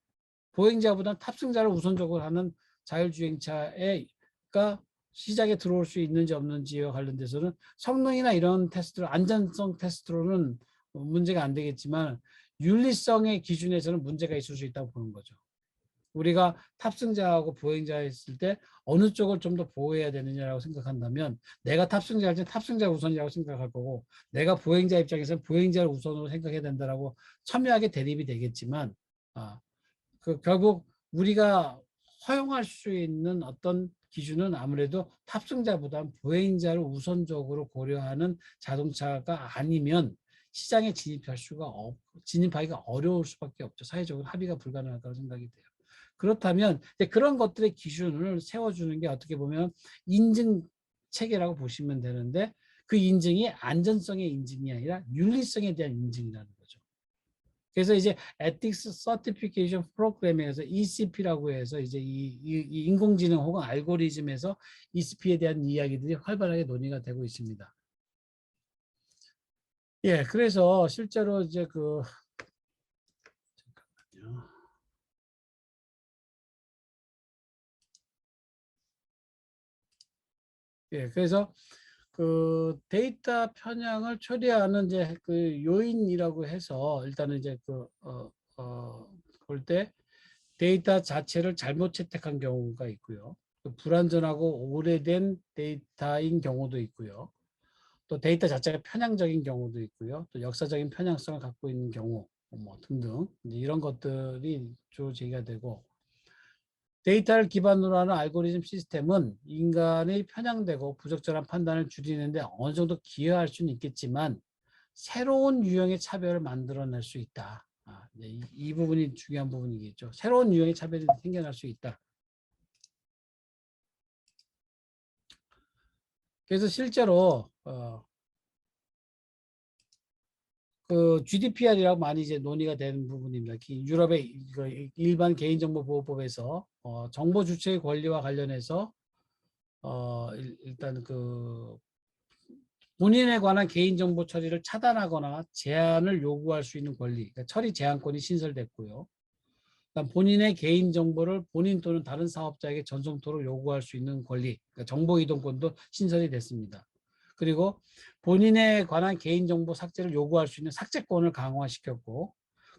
보행자보다 탑승자를 우선적으로 하는 자율주행차가 시장에 들어올 수 있는지 없는지와 관련돼서는 성능이나 이런 테스트로 안전성 테스트로는 문제가 안 되겠지만 윤리성의 기준에서는 문제가 있을 수 있다고 보는 거죠. 우리가 탑승자하고 보행자 있을 때 어느 쪽을 좀 더 보호해야 되느냐라고 생각한다면 내가 탑승자일 때 탑승자 우선이라고 생각할 거고, 내가 보행자 입장에서는 보행자를 우선으로 생각해야 된다라고 첨예하게 대립이 되겠지만 결국 우리가 허용할 수 있는 어떤 기준은 아무래도 탑승자보다 보행자를 우선적으로 고려하는 자동차가 아니면 시장에 진입하기가 어려울 수밖에 없죠. 사회적으로 합의가 불가능할 거라고 생각이 돼요. 그렇다면 그런 것들의 기준을 세워주는 게 어떻게 보면 인증 체계라고 보시면 되는데, 그 인증이 안전성의 인증이 아니라 윤리성에 대한 인증이라는 거죠. 그래서 이제 Ethics Certification Program에서 ECP라고 해서 이제 이 인공지능 혹은 알고리즘에서 ECP에 대한 이야기들이 활발하게 논의가 되고 있습니다. 예, 그래서 실제로 이제 잠깐만요. 예, 그래서 그 데이터 편향을 초래하는 이제 그 요인이라고 해서 일단은 이제 볼 때 데이터 자체를 잘못 채택한 경우가 있고요. 또 불완전하고 오래된 데이터인 경우도 있고요. 또 데이터 자체가 편향적인 경우도 있고요. 또 역사적인 편향성을 갖고 있는 경우 뭐 등등 이런 것들이 주로 제기가 되고 데이터를 기반으로 하는 알고리즘 시스템은 인간의 편향되고 부적절한 판단을 줄이는데 어느 정도 기여할 수는 있겠지만 새로운 유형의 차별을 만들어낼 수 있다. 이 부분이 중요한 부분이겠죠. 새로운 유형의 차별이 생겨날 수 있다. 그래서 실제로 그 GDPR이라고 많이 이제 논의가 되는 부분입니다. 유럽의 일반 개인정보보호법에서 정보 주체의 권리와 관련해서 일단 그 본인에 관한 개인정보 처리를 차단하거나 제한을 요구할 수 있는 권리, 그러니까 처리 제한권이 신설됐고요. 그다음 본인의 개인정보를 본인 또는 다른 사업자에게 전송토록 요구할 수 있는 권리, 그러니까 정보이동권도 신설이 됐습니다. 그리고 본인에 관한 개인정보 삭제를 요구할 수 있는 삭제권을 강화시켰고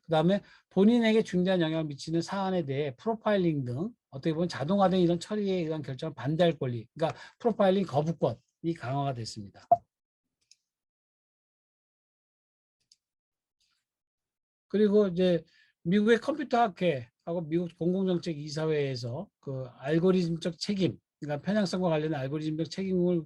그다음에 본인에게 중대한 영향을 미치는 사안에 대해 프로파일링 등 어떻게 보면 자동화된 이런 처리에 의한 결정을 반대할 권리, 그러니까 프로파일링 거부권이 강화가 됐습니다. 그리고 이제 미국의 컴퓨터 학회하고 미국 공공정책 이사회에서 그 알고리즘적 책임, 그러니까 편향성과 관련된 알고리즘적 책임을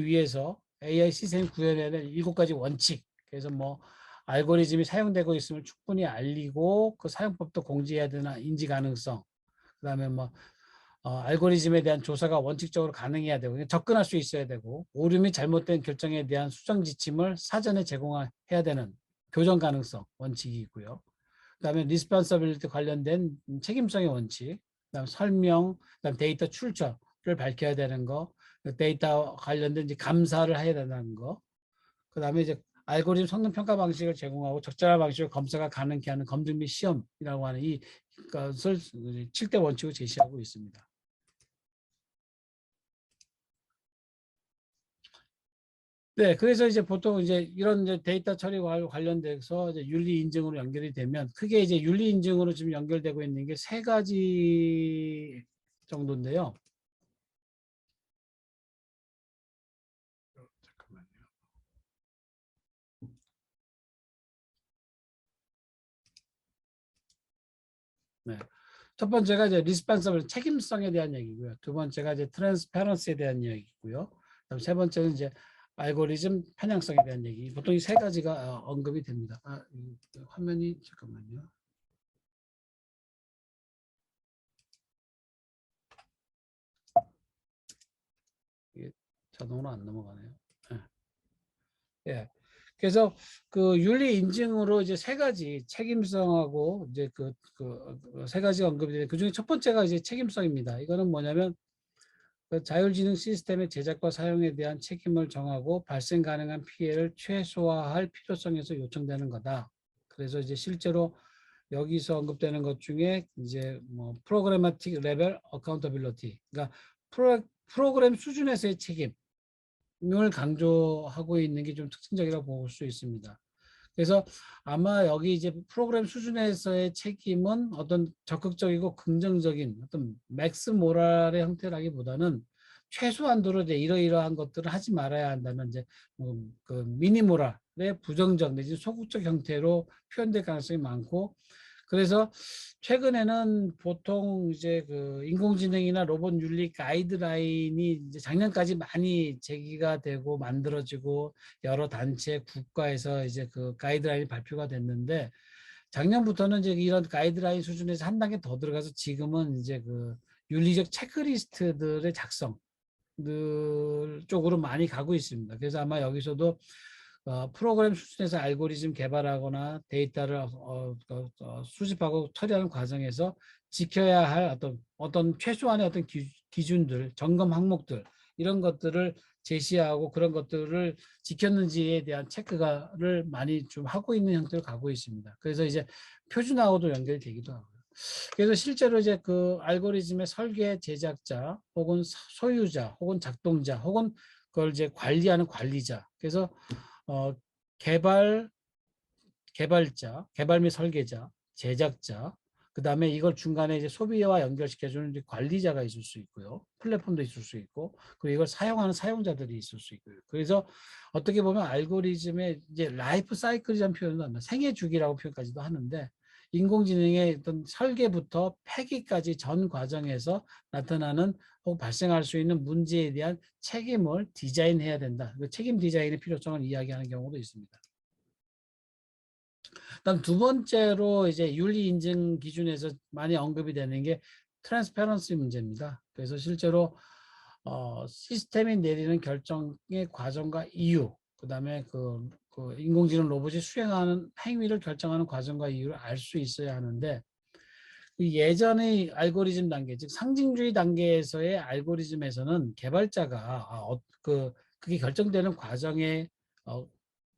위해서 AI 시스템 구현해야 될 7가지 원칙. 그래서 뭐 알고리즘이 사용되고 있음을 충분히 알리고 그 사용법도 공지해야 되나 인지 가능성. 그다음에 뭐 알고리즘에 대한 조사가 원칙적으로 가능해야 되고 접근할 수 있어야 되고 오류 및 잘못된 결정에 대한 수정 지침을 사전에 제공해야 되는 교정 가능성 원칙이 있고요. 그다음에 리스폰서빌리티 관련된 책임성의 원칙, 그다음 설명, 그다음 데이터 출처를 밝혀야 되는 거, 데이터 관련된 이제 감사를 해야 된다는 거, 그다음에 이제 알고리즘 성능 평가 방식을 제공하고 적절한 방식으로 검사가 가능케 하는 검증 및 시험이라고 하는 이것을 7대 원칙으로 제시하고 있습니다. 네, 그래서 이제 보통 이제 이런 이제 데이터 처리와 관련돼서 이제 윤리 인증으로 연결이 되면 크게 이제 윤리 인증으로 지금 연결되고 있는 게 3가지 정도인데요. 잠깐만요. 네. 첫 번째가 이제 리스판서블 책임성에 대한 얘기고요. 두 번째가 이제 트랜스페런스에 대한 얘기고요. 그다음 세 번째는 이제 알고리즘 편향성에 대한 얘기. 보통 이 3가지가 언급이 됩니다. 화면이 잠깐만요. 이게 자동으로 안 넘어가네요. 네. 예. 그래서 그 윤리 인증으로 이제 3가지 책임성하고 이제 세 가지 언급이 되는데 그중에 첫 번째가 이제 책임성입니다. 이거는 뭐냐면 그 자율지능 시스템의 제작과 사용에 대한 책임을 정하고 발생 가능한 피해를 최소화할 필요성에서 요청되는 거다. 그래서 이제 실제로 여기서 언급되는 것 중에 이제 뭐 프로그래마틱 레벨 어카운터빌리티, 그러니까 프로그램 수준에서의 책임 을 강조하고 있는 게 좀 특징적이라고 볼 수 있습니다. 그래서 아마 여기 이제 프로그램 수준에서의 책임은 어떤 적극적이고 긍정적인 어떤 맥스 모랄의 형태라기보다는 최소한도로 이제 이러이러한 것들을 하지 말아야 한다는 이제 그 미니 모랄의 부정적 내지 소극적 형태로 표현될 가능성이 많고 그래서 최근에는 보통 이제 그 인공지능이나 로봇 윤리 가이드라인이 이제 작년까지 많이 제기가 되고 만들어지고 여러 단체 국가에서 이제 그 가이드라인이 발표가 됐는데 작년부터는 이제 이런 가이드라인 수준에서 한 단계 더 들어가서 지금은 이제 그 윤리적 체크리스트들의 작성 들 쪽으로 많이 가고 있습니다. 그래서 아마 여기서도 프로그램 수준에서 알고리즘 개발하거나 데이터를 수집하고 처리하는 과정에서 지켜야 할 어떤 최소한의 어떤 기준들, 점검 항목들 이런 것들을 제시하고 그런 것들을 지켰는지에 대한 체크를 많이 좀 하고 있는 형태로 가고 있습니다. 그래서 이제 표준화하고도 연결이 되기도 하고요. 그래서 실제로 이제 그 알고리즘의 설계 제작자 혹은 소유자 혹은 작동자 혹은 그걸 이제 관리하는 관리자, 그래서 어, 개발 개발자, 개발 및 설계자, 제작자, 그 다음에 이걸 중간에 이제 소비와 연결시켜주는 이제 관리자가 있을 수 있고요. 플랫폼도 있을 수 있고, 그리고 이걸 사용하는 사용자들이 있을 수 있고요. 그래서 어떻게 보면 알고리즘의 이제 라이프 사이클이라는 표현도 합니다. 생애 주기라고 표현까지도 하는데, 인공지능의 어떤 설계부터 폐기까지 전 과정에서 나타나는 혹 발생할 수 있는 문제에 대한 책임을 디자인해야 된다. 그 책임 디자인의 필요성을 이야기하는 경우도 있습니다. 그다음 두 번째로 이제 윤리 인증 기준에서 많이 언급이 되는 게 트랜스페런시 문제입니다. 그래서 실제로 시스템이 내리는 결정의 과정과 이유, 그다음에 그 인공지능 로봇이 수행하는 행위를 결정하는 과정과 이유를 알 수 있어야 하는데, 그 예전의 알고리즘 단계, 즉 상징주의 단계에서의 알고리즘에서는 개발자가 그게 결정되는 과정에 어,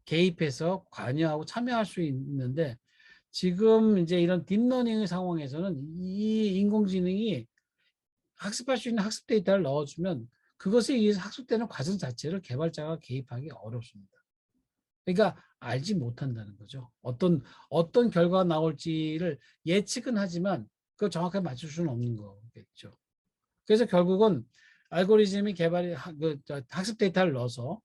개입해서 관여하고 참여할 수 있는데, 지금 이제 이런 딥러닝의 상황에서는 이 인공지능이 학습할 수 있는 학습 데이터를 넣어주면 그것에 의해서 학습되는 과정 자체를 개발자가 개입하기 어렵습니다. 그러니까 알지 못한다는 거죠. 어떤 결과가 나올지를 예측은 하지만 그걸 정확하게 맞출 수는 없는 거겠죠. 그래서 결국은 알고리즘이 학습 데이터를 넣어서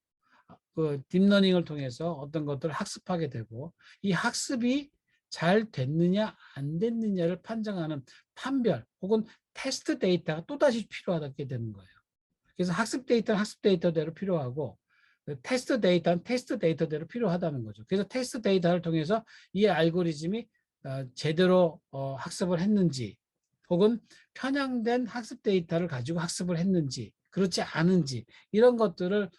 그 딥러닝을 통해서 어떤 것들을 학습하게 되고, 이 학습이 잘 됐느냐 안 됐느냐를 판정하는 판별 혹은 테스트 데이터가 또다시 필요하게 되는 거예요. 그래서 학습 데이터는 학습 데이터대로 필요하고, 테스트 데이터는 테스트 데이터대로 필요하다는 거죠. 그래서 테스트 데이터를 통해서 이 알고리즘이 제대로 학습을 했는지, 혹은 편향된 학습 데이터를 가지고 학습을 했는지 그렇지 않은지, 이런 것들을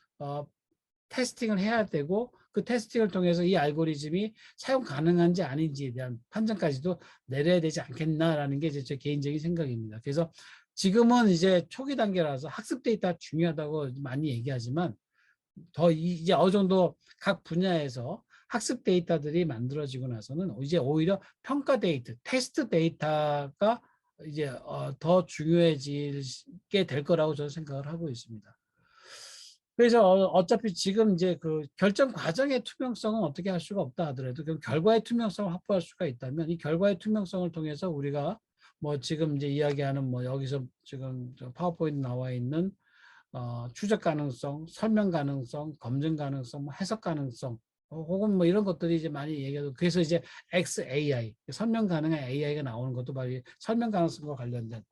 테스팅을 해야 되고, 그 테스팅을 통해서 이 알고리즘이 사용 가능한지 아닌지에 대한 판정까지도 내려야 되지 않겠나라는 게 제 개인적인 생각입니다. 그래서 지금은 이제 초기 단계라서 학습 데이터 중요하다고 많이 얘기하지만, 더 이제 어느 정도 각 분야에서 학습 데이터들이 만들어지고 나서는 이제 오히려 평가 데이터, 테스트 데이터가 이제 더 중요해지게 될 거라고 저는 생각을 하고 있습니다. 그래서 어차피 지금 이제 그 결정 과정의 투명성은 어떻게 할 수가 없다 하더라도 그 결과의 투명성을 확보할 수가 있다면, 이 결과의 투명성을 통해서 우리가 뭐 지금 이제 이야기하는 뭐 여기서 지금 파워포인트 나와 있는 추적 가능성, 설명 가능성, 검증 가능성, 뭐 해석 가능성, 혹은 뭐 이런 것들이 이제 많이 얘기하고, 그래서 이제 XAI, 설명 가능한 AI가 나오는 것도 바로 설명 가능성과 관련된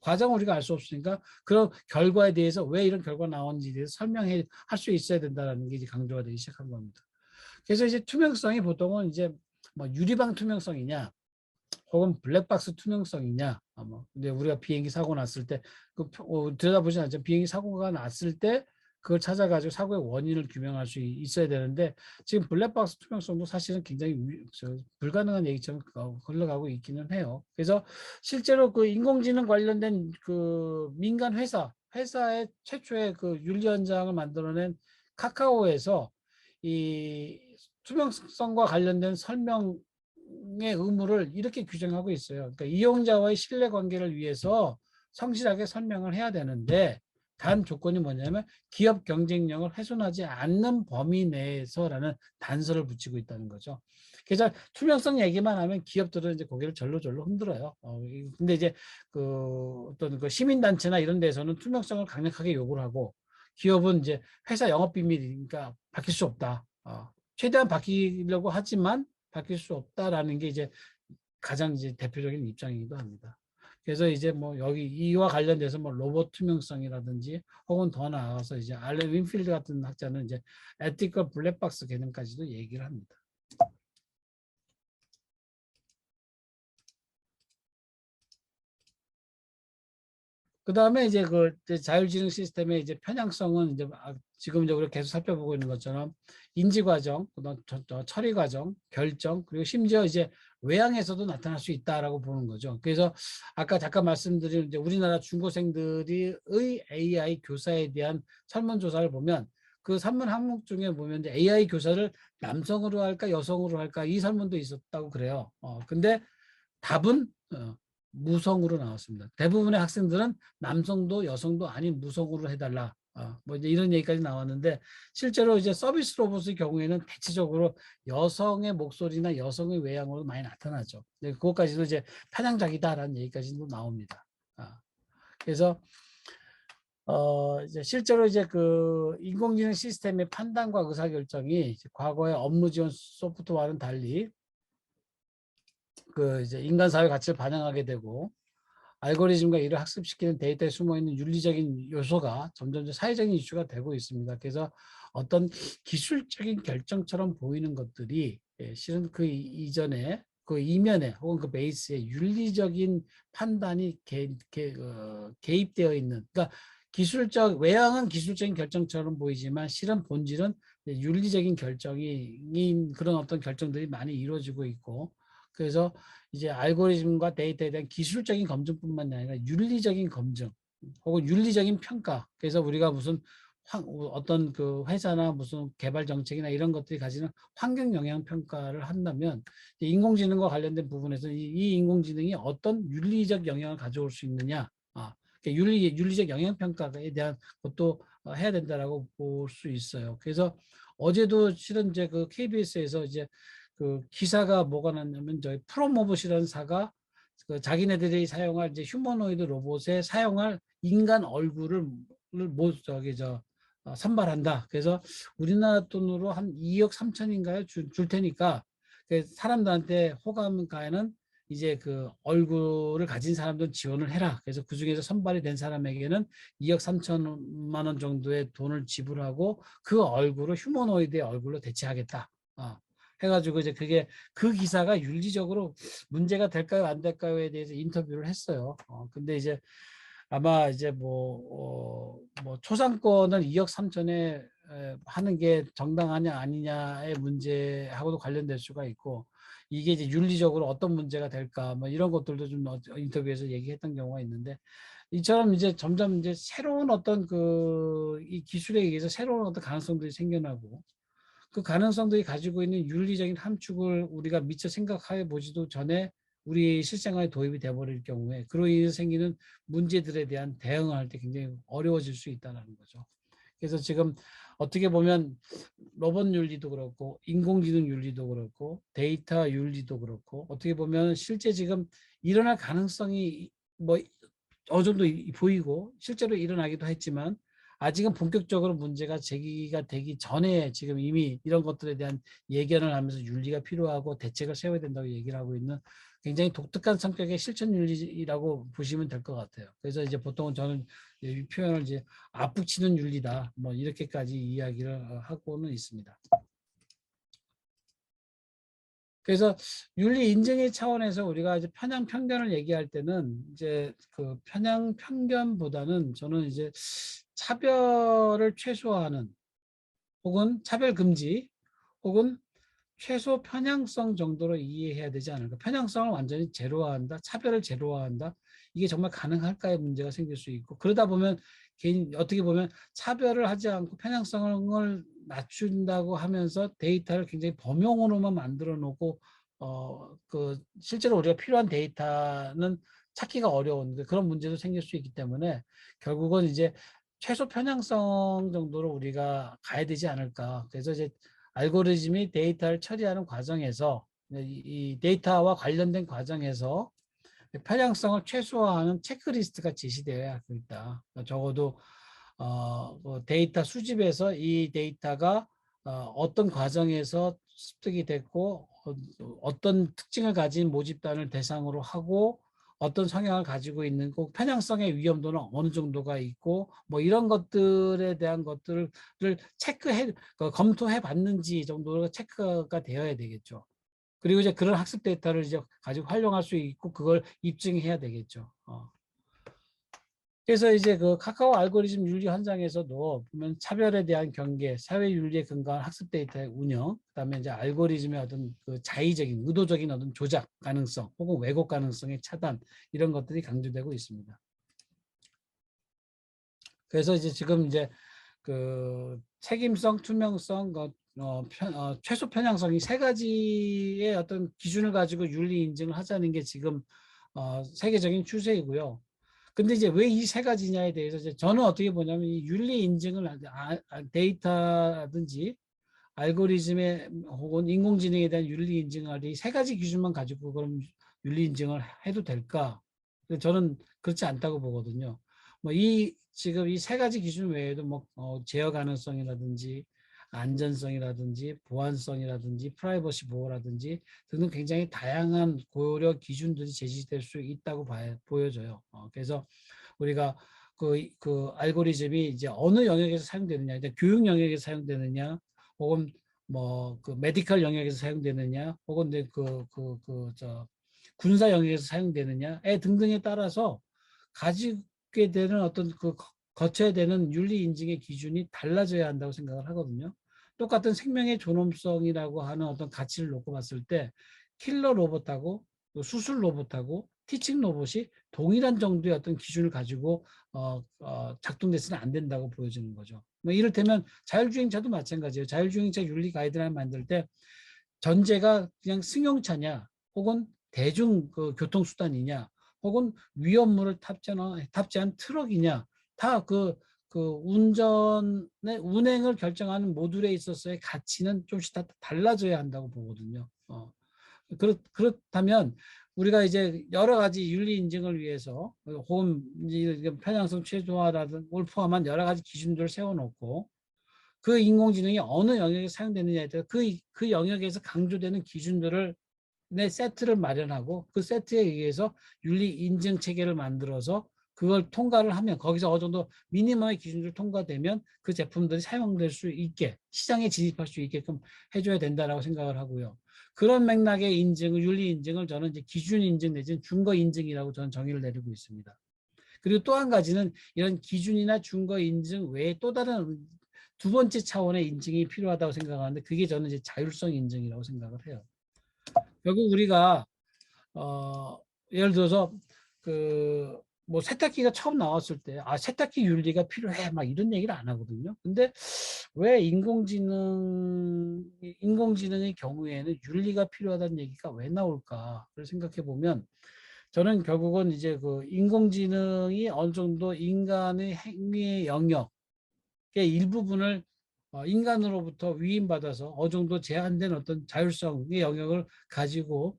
과정을 우리가 알 수 없으니까 그런 결과에 대해서 왜 이런 결과가 나오는지에 대해서 설명해 할 수 있어야 된다는 게 이제 강조가 되기 시작한 겁니다. 그래서 이제 투명성이 보통은 이제 뭐 유리방 투명성이냐 혹은 블랙박스 투명성이냐, 뭐 근데 우리가 비행기 사고 났을 때 들여다보지 않죠. 비행기 사고가 났을 때 그걸 찾아가지고 사고의 원인을 규명할 수 있어야 되는데, 지금 블랙박스 투명성도 사실은 굉장히 불가능한 얘기처럼 흘러가고 있기는 해요. 그래서 실제로 그 인공지능 관련된 그 민간 회사의 최초의 그 윤리 현장을 만들어낸 카카오에서 이 투명성과 관련된 설명 의 의무를 이렇게 규정하고 있어요. 그러니까 이용자와의 신뢰 관계를 위해서 성실하게 설명을 해야 되는데, 단 조건이 뭐냐면 기업 경쟁력을 훼손하지 않는 범위 내에서라는 단서를 붙이고 있다는 거죠. 그래서 투명성 얘기만 하면 기업들은 이제 고개를 절로절로 흔들어요. 근데 이제 그 어떤 그 시민단체나 이런 데서는 투명성을 강력하게 요구를 하고, 기업은 이제 회사 영업 비밀이니까 밝힐 수 없다. 최대한 밝히려고 하지만 바뀔 수 없다라는 게 이제 가장 이제 대표적인 입장이기도 합니다. 그래서 이제 뭐 여기 이와 관련돼서 뭐 로봇 투명성이라든지 혹은 더 나아가서 이제 알렌 윈필드 같은 학자는 이제 에티컬 블랙박스 개념까지도 얘기를 합니다. 그 다음에 이제 그 자율지능 시스템의 이제 편향성은 이제 지금 이제 우리가 계속 살펴보고 있는 것처럼 인지 과정, 그다음 처리 과정, 결정, 그리고 심지어 이제 외향에서도 나타날 수 있다라고 보는 거죠. 그래서 아까 잠깐 말씀드린 이제 우리나라 중고생들의 AI 교사에 대한 설문조사를 보면 그 설문 항목 중에 보면 이제 AI 교사를 남성으로 할까 여성으로 할까 이 설문도 있었다고 그래요. 근데 답은 무성으로 나왔습니다. 대부분의 학생들은 남성도 여성도 아닌 무성으로 해달라. 뭐 이제 이런 얘기까지 나왔는데 실제로 이제 서비스 로봇의 경우에는 대체적으로 여성의 목소리나 여성의 외향으로 많이 나타나죠. 그것까지도 이제 편향적이다라는 얘기까지도 나옵니다. 그래서 이제 실제로 이제 그 인공지능 시스템의 판단과 의사결정이 과거의 업무 지원 소프트와는 달리 그 이제 인간 사회 가치를 반영하게 되고 알고리즘과 이를 학습시키는 데이터에 숨어있는 윤리적인 요소가 점점 사회적인 이슈가 되고 있습니다. 그래서 어떤 기술적인 결정처럼 보이는 것들이 실은 그 이전에 그 이면에 혹은 그 베이스에 윤리적인 판단이 개입되어 있는 그러니까 외향은 기술적인 결정처럼 보이지만 실은 본질은 윤리적인 결정인 그런 어떤 결정들이 많이 이루어지고 있고 그래서 이제 알고리즘과 데이터에 대한 기술적인 검증뿐만 아니라 윤리적인 검증 혹은 윤리적인 평가. 그래서 우리가 무슨 어떤 그 회사나 무슨 개발 정책이나 이런 것들이 가지는 환경 영향 평가를 한다면 인공지능과 관련된 부분에서 이 인공지능이 어떤 윤리적 영향을 가져올 수 있느냐. 그러니까 윤리적 영향 평가에 대한 것도 해야 된다라고 볼 수 있어요. 그래서 어제도 실은 이제 그 KBS에서 이제 그 기사가 뭐가 났냐면 저희 프로모봇이라는 사가 그 자기네들이 사용할 이제 휴머노이드 로봇에 사용할 인간 얼굴을 못 저기 선발한다. 그래서 우리나라 돈으로 한 2억 3천인가요? 줄 테니까 그 사람들한테 호감 가에는 이제 그 얼굴을 가진 사람들 지원을 해라. 그래서 그 중에서 선발이 된 사람에게는 2억 3천만 원 정도의 돈을 지불하고 그 얼굴을 휴머노이드의 얼굴로 대체하겠다. 해가지고 이제 그게 그 기사가 윤리적으로 문제가 될까요 안 될까요에 대해서 인터뷰를 했어요. 근데 이제 아마 이제 뭐 초상권을 2억 3천에 하는 게 정당하냐 아니냐의 문제하고도 관련될 수가 있고 이게 이제 윤리적으로 어떤 문제가 될까 뭐 이런 것들도 좀 인터뷰에서 얘기했던 경우가 있는데 이처럼 이제 점점 이제 새로운 어떤 이 기술에 의해서 새로운 어떤 가능성들이 생겨나고 그 가능성들이 가지고 있는 윤리적인 함축을 우리가 미처 생각해 보지도 전에 우리 실생활에 도입이 돼버릴 경우에 그로 인해서 생기는 문제들에 대한 대응을 할 때 굉장히 어려워질 수 있다는 거죠. 그래서 지금 어떻게 보면 로봇 윤리도 그렇고 인공지능 윤리도 그렇고 데이터 윤리도 그렇고 어떻게 보면 실제 지금 일어날 가능성이 뭐 어느 정도 보이고 실제로 일어나기도 했지만 아직은 본격적으로 문제가 제기가 되기 전에 지금 이미 이런 것들에 대한 예견을 하면서 윤리가 필요하고 대책을 세워야 된다고 얘기를 하고 있는 굉장히 독특한 성격의 실천 윤리라고 보시면 될 것 같아요. 그래서 이제 보통은 저는 이 표현을 이제 앞붙이는 윤리다 뭐 이렇게까지 이야기를 하고는 있습니다. 그래서 윤리 인증의 차원에서 우리가 이제 편향 편견을 얘기할 때는 이제 그 편향 편견보다는 저는 이제 차별을 최소화하는 혹은 차별 금지 혹은 최소 편향성 정도로 이해해야 되지 않을까. 편향성을 완전히 제로화한다. 차별을 제로화한다. 이게 정말 가능할까의 문제가 생길 수 있고 그러다 보면 개인 어떻게 보면 차별을 하지 않고 편향성을 낮춘다고 하면서 데이터를 굉장히 범용으로만 만들어 놓고 그 실제로 우리가 필요한 데이터는 찾기가 어려운데 그런 문제도 생길 수 있기 때문에 결국은 이제 최소 편향성 정도로 우리가 가야 되지 않을까. 그래서 이제 알고리즘이 데이터를 처리하는 과정에서 이 데이터와 관련된 과정에서 편향성을 최소화하는 체크리스트가 제시되어야 있다. 적어도 뭐 데이터 수집에서 이 데이터가 어떤 과정에서 습득이 됐고 어떤 특징을 가진 모집단을 대상으로 하고 어떤 성향을 가지고 있는 꼭 편향성의 위험도는 어느 정도가 있고 뭐 이런 것들에 대한 것들을 체크해 검토해 봤는지 정도가 체크가 되어야 되겠죠. 그리고 이제 그런 학습 데이터를 이제 가지고 활용할 수 있고 그걸 입증해야 되겠죠. 그래서 이제 그 카카오 알고리즘 윤리 현장에서도 보면 차별에 대한 경계, 사회 윤리에 근거한 학습 데이터의 운영, 그다음에 이제 알고리즘의 어떤 그 자의적인, 의도적인 어떤 조작 가능성, 혹은 왜곡 가능성의 차단 이런 것들이 강조되고 있습니다. 그래서 이제 지금 이제 그 책임성, 투명성, 최소 편향성 이 세 가지의 어떤 기준을 가지고 윤리 인증을 하자는 게 지금 세계적인 추세이고요. 근데 이제 왜 이 세 가지냐에 대해서 이제 저는 어떻게 보냐면 이 윤리 인증을 데이터라든지 알고리즘에 혹은 인공지능에 대한 윤리 인증을 이 세 가지 기준만 가지고 그럼 윤리 인증을 해도 될까? 저는 그렇지 않다고 보거든요. 뭐 이 지금 이 세 가지 기준 외에도 뭐 제어 가능성이라든지 안전성이라든지 보안성이라든지 프라이버시 보호라든지 등등 굉장히 다양한 고려 기준들이 제시될 수 있다고 보여져요. 그래서 우리가 그 알고리즘이 이제 어느 영역에서 사용되느냐, 이제 교육 영역에서 사용되느냐, 혹은 뭐 그 메디컬 영역에서 사용되느냐, 혹은 이제 저 군사 영역에서 사용되느냐에 등등에 따라서 가지게 되는 어떤 거쳐야 되는 윤리 인증의 기준이 달라져야 한다고 생각을 하거든요. 똑같은 생명의 존엄성이라고 하는 어떤 가치를 놓고 봤을 때 킬러 로봇하고 수술 로봇하고 티칭 로봇이 동일한 정도의 어떤 기준을 가지고 작동돼서는 안 된다고 보여지는 거죠. 뭐 이를테면 자율주행차도 마찬가지예요. 자율주행차 윤리 가이드라인 만들 때 전제가 그냥 승용차냐, 혹은 대중 교통수단이냐, 혹은 위험물을 탑재한 트럭이냐, 다 운전의 운행을 결정하는 모듈에 있어서의 가치는 좀씩 다 달라져야 한다고 보거든요. 그렇다면 우리가 이제 여러 가지 윤리 인증을 위해서 혹은 편향성 최소화라든 걸 포함한 여러 가지 기준들을 세워놓고 그 인공지능이 어느 영역에 사용되느냐에 따라 그 영역에서 강조되는 기준들을 내 세트를 마련하고 그 세트에 의해서 윤리 인증 체계를 만들어서 그걸 통과를 하면 거기서 어느 정도 미니멈의 기준을 통과되면 그 제품들이 사용될 수 있게 시장에 진입할 수 있게끔 해줘야 된다라고 생각을 하고요. 그런 맥락의 인증을 윤리 인증을 저는 이제 기준 인증 내지는 준거 인증이라고 저는 정의를 내리고 있습니다. 그리고 또 한 가지는 이런 기준이나 준거 인증 외에 또 다른 두 번째 차원의 인증이 필요하다고 생각하는데 그게 저는 이제 자율성 인증이라고 생각을 해요. 결국 우리가 어, 예를 들어서 뭐 세탁기가 처음 나왔을 때 세탁기 윤리가 필요해 막 이런 얘기를 안 하거든요. 근데 왜 인공지능의 경우에는 윤리가 필요하다는 얘기가 왜 나올까? 를 생각해 보면 저는 결국은 이제 그 인공지능이 어느 정도 인간의 행위의 영역의 일부분을 인간으로부터 위임받아서 어느 정도 제한된 어떤 자율성의 영역을 가지고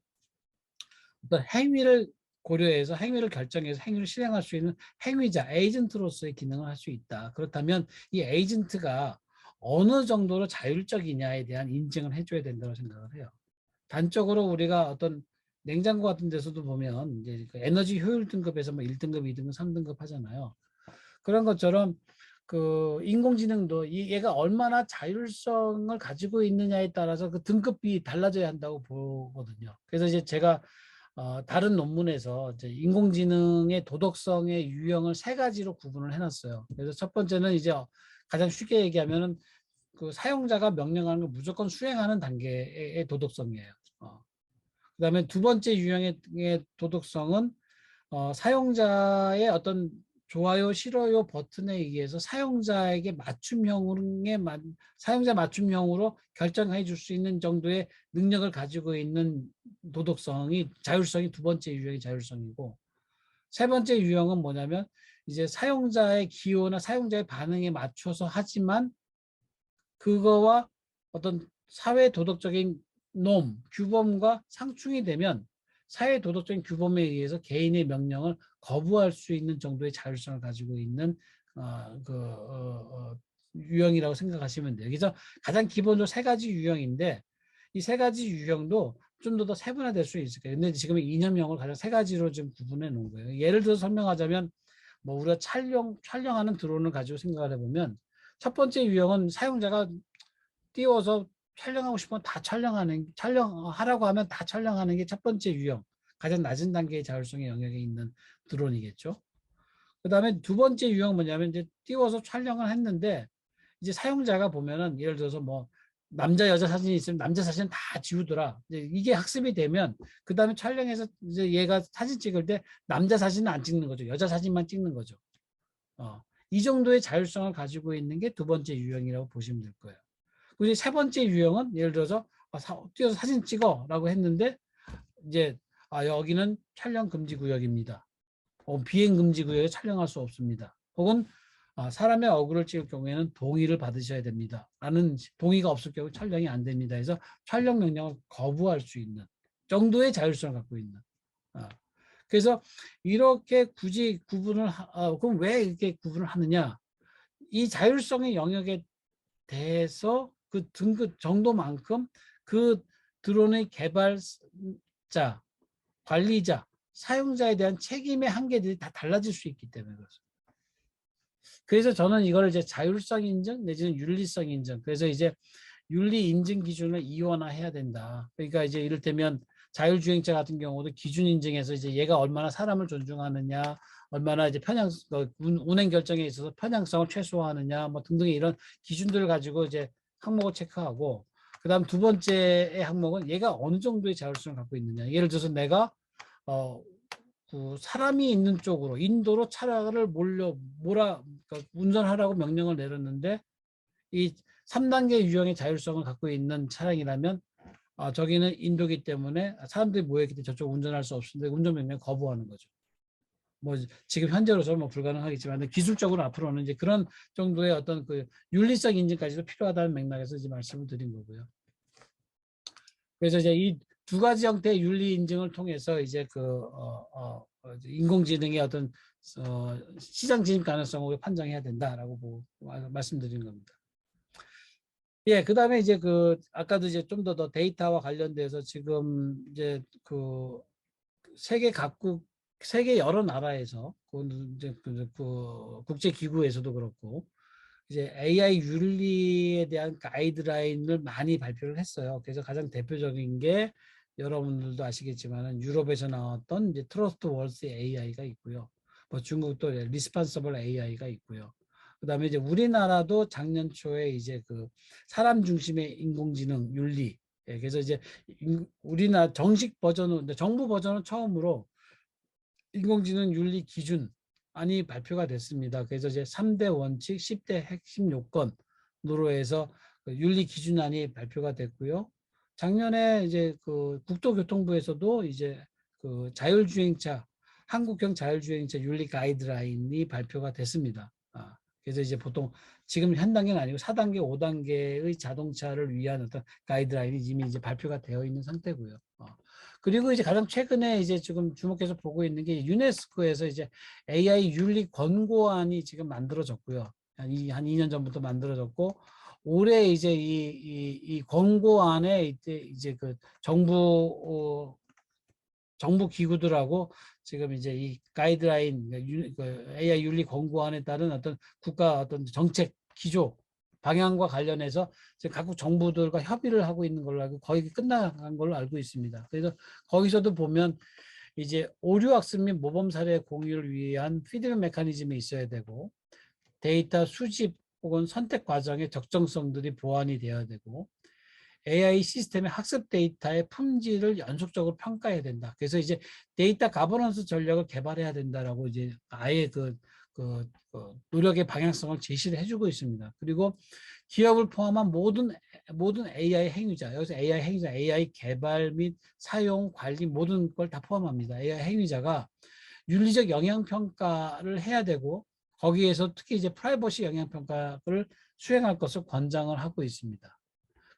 어떤 행위를 고려해서 행위를 결정해서 행위를 실행할 수 있는 행위자, 에이전트로서의 기능을 할 수 있다. 그렇다면 이 에이전트가 어느 정도로 자율적이냐에 대한 인증을 해줘야 된다고 생각을 해요. 단적으로 우리가 어떤 냉장고 같은 데서도 보면 이제 그 에너지 효율 등급에서 뭐 1등급, 2등급, 3등급 하잖아요. 그런 것처럼 그 인공지능도 얘가 얼마나 자율성을 가지고 있느냐에 따라서 그 등급이 달라져야 한다고 보거든요. 그래서 이제 제가 다른 논문에서 이제 인공지능의 도덕성의 유형을 세 가지로 구분을 해놨어요. 그래서 첫 번째는 이제 가장 쉽게 얘기하면은 그 사용자가 명령하는 걸 무조건 수행하는 단계의 도덕성이에요. 그다음에 두 번째 유형의 도덕성은 사용자의 어떤 좋아요, 싫어요 버튼에 의해서 사용자 맞춤형으로 결정해 줄 수 있는 정도의 능력을 가지고 있는 자율성이 두 번째 유형의 자율성이고, 세 번째 유형은 뭐냐면 이제 사용자의 기호나 사용자의 반응에 맞춰서 하지만 그거와 어떤 사회 도덕적인 규범과 상충이 되면 사회 도덕적인 규범에 의해서 개인의 명령을 거부할 수 있는 정도의 자율성을 가지고 있는 유형이라고 생각하시면 돼요. 그래서 가장 기본적으로 세 가지 유형인데 이 세 가지 유형도 좀 더 세분화될 수 있을 거예요. 근데 지금 이념형을 가장 세 가지로 지금 구분해 놓은 거예요. 예를 들어 설명하자면 뭐 우리가 촬영하는 드론을 가지고 생각을 해보면 첫 번째 유형은 사용자가 띄워서 촬영하고 싶으면 다 촬영하라고 하면 다 촬영하는 게 첫 번째 유형, 가장 낮은 단계의 자율성의 영역에 있는 드론이겠죠. 그다음에 두 번째 유형은 뭐냐면 이제 띄워서 촬영을 했는데 이제 사용자가 보면은 예를 들어서 뭐 남자 여자 사진이 있으면 남자 사진 다 지우더라. 이제 이게 학습이 되면 그다음에 촬영해서 이제 얘가 사진 찍을 때 남자 사진은 안 찍는 거죠. 여자 사진만 찍는 거죠. 이 정도의 자율성을 가지고 있는 게 두 번째 유형이라고 보시면 될 거예요. 그리고 세 번째 유형은 예를 들어서 뛰어서 사진 찍어라고 했는데 이제 여기는 촬영 금지 구역입니다. 비행 금지 구역에 촬영할 수 없습니다. 혹은 사람의 얼굴을 찍을 경우에는 동의를 받으셔야 됩니다. 라는 동의가 없을 경우 촬영이 안 됩니다. 해서 촬영 명령을 거부할 수 있는 정도의 자율성을 갖고 있는. 그래서 이렇게 굳이 구분을 그럼 왜 이렇게 구분을 하느냐? 이 자율성의 영역에 대해서 그 등급 정도만큼 그 드론의 개발자, 관리자, 사용자에 대한 책임의 한계들이 다 달라질 수 있기 때문에 그렇습니다. 그래서 저는 이걸 이제 자율성 인증 내지는 윤리성 인증. 그래서 이제 윤리 인증 기준을 이원화해야 된다. 그러니까 이제 이를테면 자율주행차 같은 경우도 기준 인증에서 이제 얘가 얼마나 사람을 존중하느냐, 얼마나 이제 운행 결정에 있어서 편향성을 최소화하느냐, 뭐 등등의 이런 기준들을 가지고 이제 항목을 체크하고, 그다음 두 번째의 항목은 얘가 어느 정도의 자율성을 갖고 있느냐. 예를 들어서 내가 그 사람이 있는 쪽으로 인도로 차량을 그러니까 운전하라고 명령을 내렸는데 이 3단계 유형의 자율성을 갖고 있는 차량이라면 저기는 인도기 때문에 사람들이 모여있기 때문에 저쪽 운전할 수 없는데 운전 명령 거부하는 거죠. 뭐 지금 현재로서 뭐 불가능하겠지만 기술적으로 앞으로는 이제 그런 정도의 어떤 그 윤리성 인증까지도 필요하다는 맥락에서 이제 말씀을 드린 거고요. 그래서 이제 이 두 가지 형태의 윤리 인증을 통해서 이제 인공지능의 어떤 시장 진입 가능성을 판정해야 된다라고 말씀드리는 겁니다. 예, 그다음에 이제 아까도 이제 좀 더 데이터와 관련돼서 지금 이제 세계 여러 나라에서 이제 국제 기구에서도 그렇고 이제 AI 윤리에 대한 가이드라인을 많이 발표를 했어요. 그래서 가장 대표적인 게 여러분들도 아시겠지만은 유럽에서 나왔던 이제 트러스트 월스 AI가 있고요. 뭐 중국도 리스판서블 AI가 있고요. 그다음에 이제 우리나라도 작년 초에 이제 사람 중심의 인공지능 윤리. 그래서 이제 우리나라 정식 버전은 정부 버전은 처음으로 인공지능 윤리 기준안이 발표가 됐습니다. 그래서 이제 3대 원칙, 10대 핵심 요건으로 해서 윤리 기준안이 발표가 됐고요. 작년에 이제 국토교통부에서도 이제 자율주행차, 한국형 자율주행차 윤리 가이드라인이 발표가 됐습니다. 그래서 이제 보통 지금 현 단계는 아니고 4단계, 5단계의 자동차를 위한 어떤 가이드라인이 이미 이제 발표가 되어 있는 상태고요. 그리고 이제 가장 최근에 이제 지금 주목해서 보고 있는 게 유네스코에서 이제 AI 윤리 권고안이 지금 만들어졌고요. 한 2년 전부터 만들어졌고 올해 이제 이 권고안에 이제 정부 기구들하고 지금 이제 이 가이드라인 AI 윤리 권고안에 따른 어떤 국가 어떤 정책 기조 방향과 관련해서 각국 정부들과 협의를 하고 있는 걸로 알고 거의 끝나간 걸로 알고 있습니다. 그래서 거기서도 보면 이제 오류 학습 및 모범 사례 공유를 위한 피드백 메커니즘이 있어야 되고 데이터 수집 혹은 선택 과정의 적정성들이 보완이 되어야 되고 AI 시스템의 학습 데이터의 품질을 연속적으로 평가해야 된다. 그래서 이제 데이터 가버넌스 전략을 개발해야 된다라고 이제 아예 노력의 방향성을 제시를 해주고 있습니다. 그리고 기업을 포함한 모든 AI 행위자, 여기서 AI 행위자, AI 개발 및 사용, 관리 모든 걸 다 포함합니다. AI 행위자가 윤리적 영향평가를 해야 되고 거기에서 특히 이제 프라이버시 영향평가를 수행할 것을 권장을 하고 있습니다.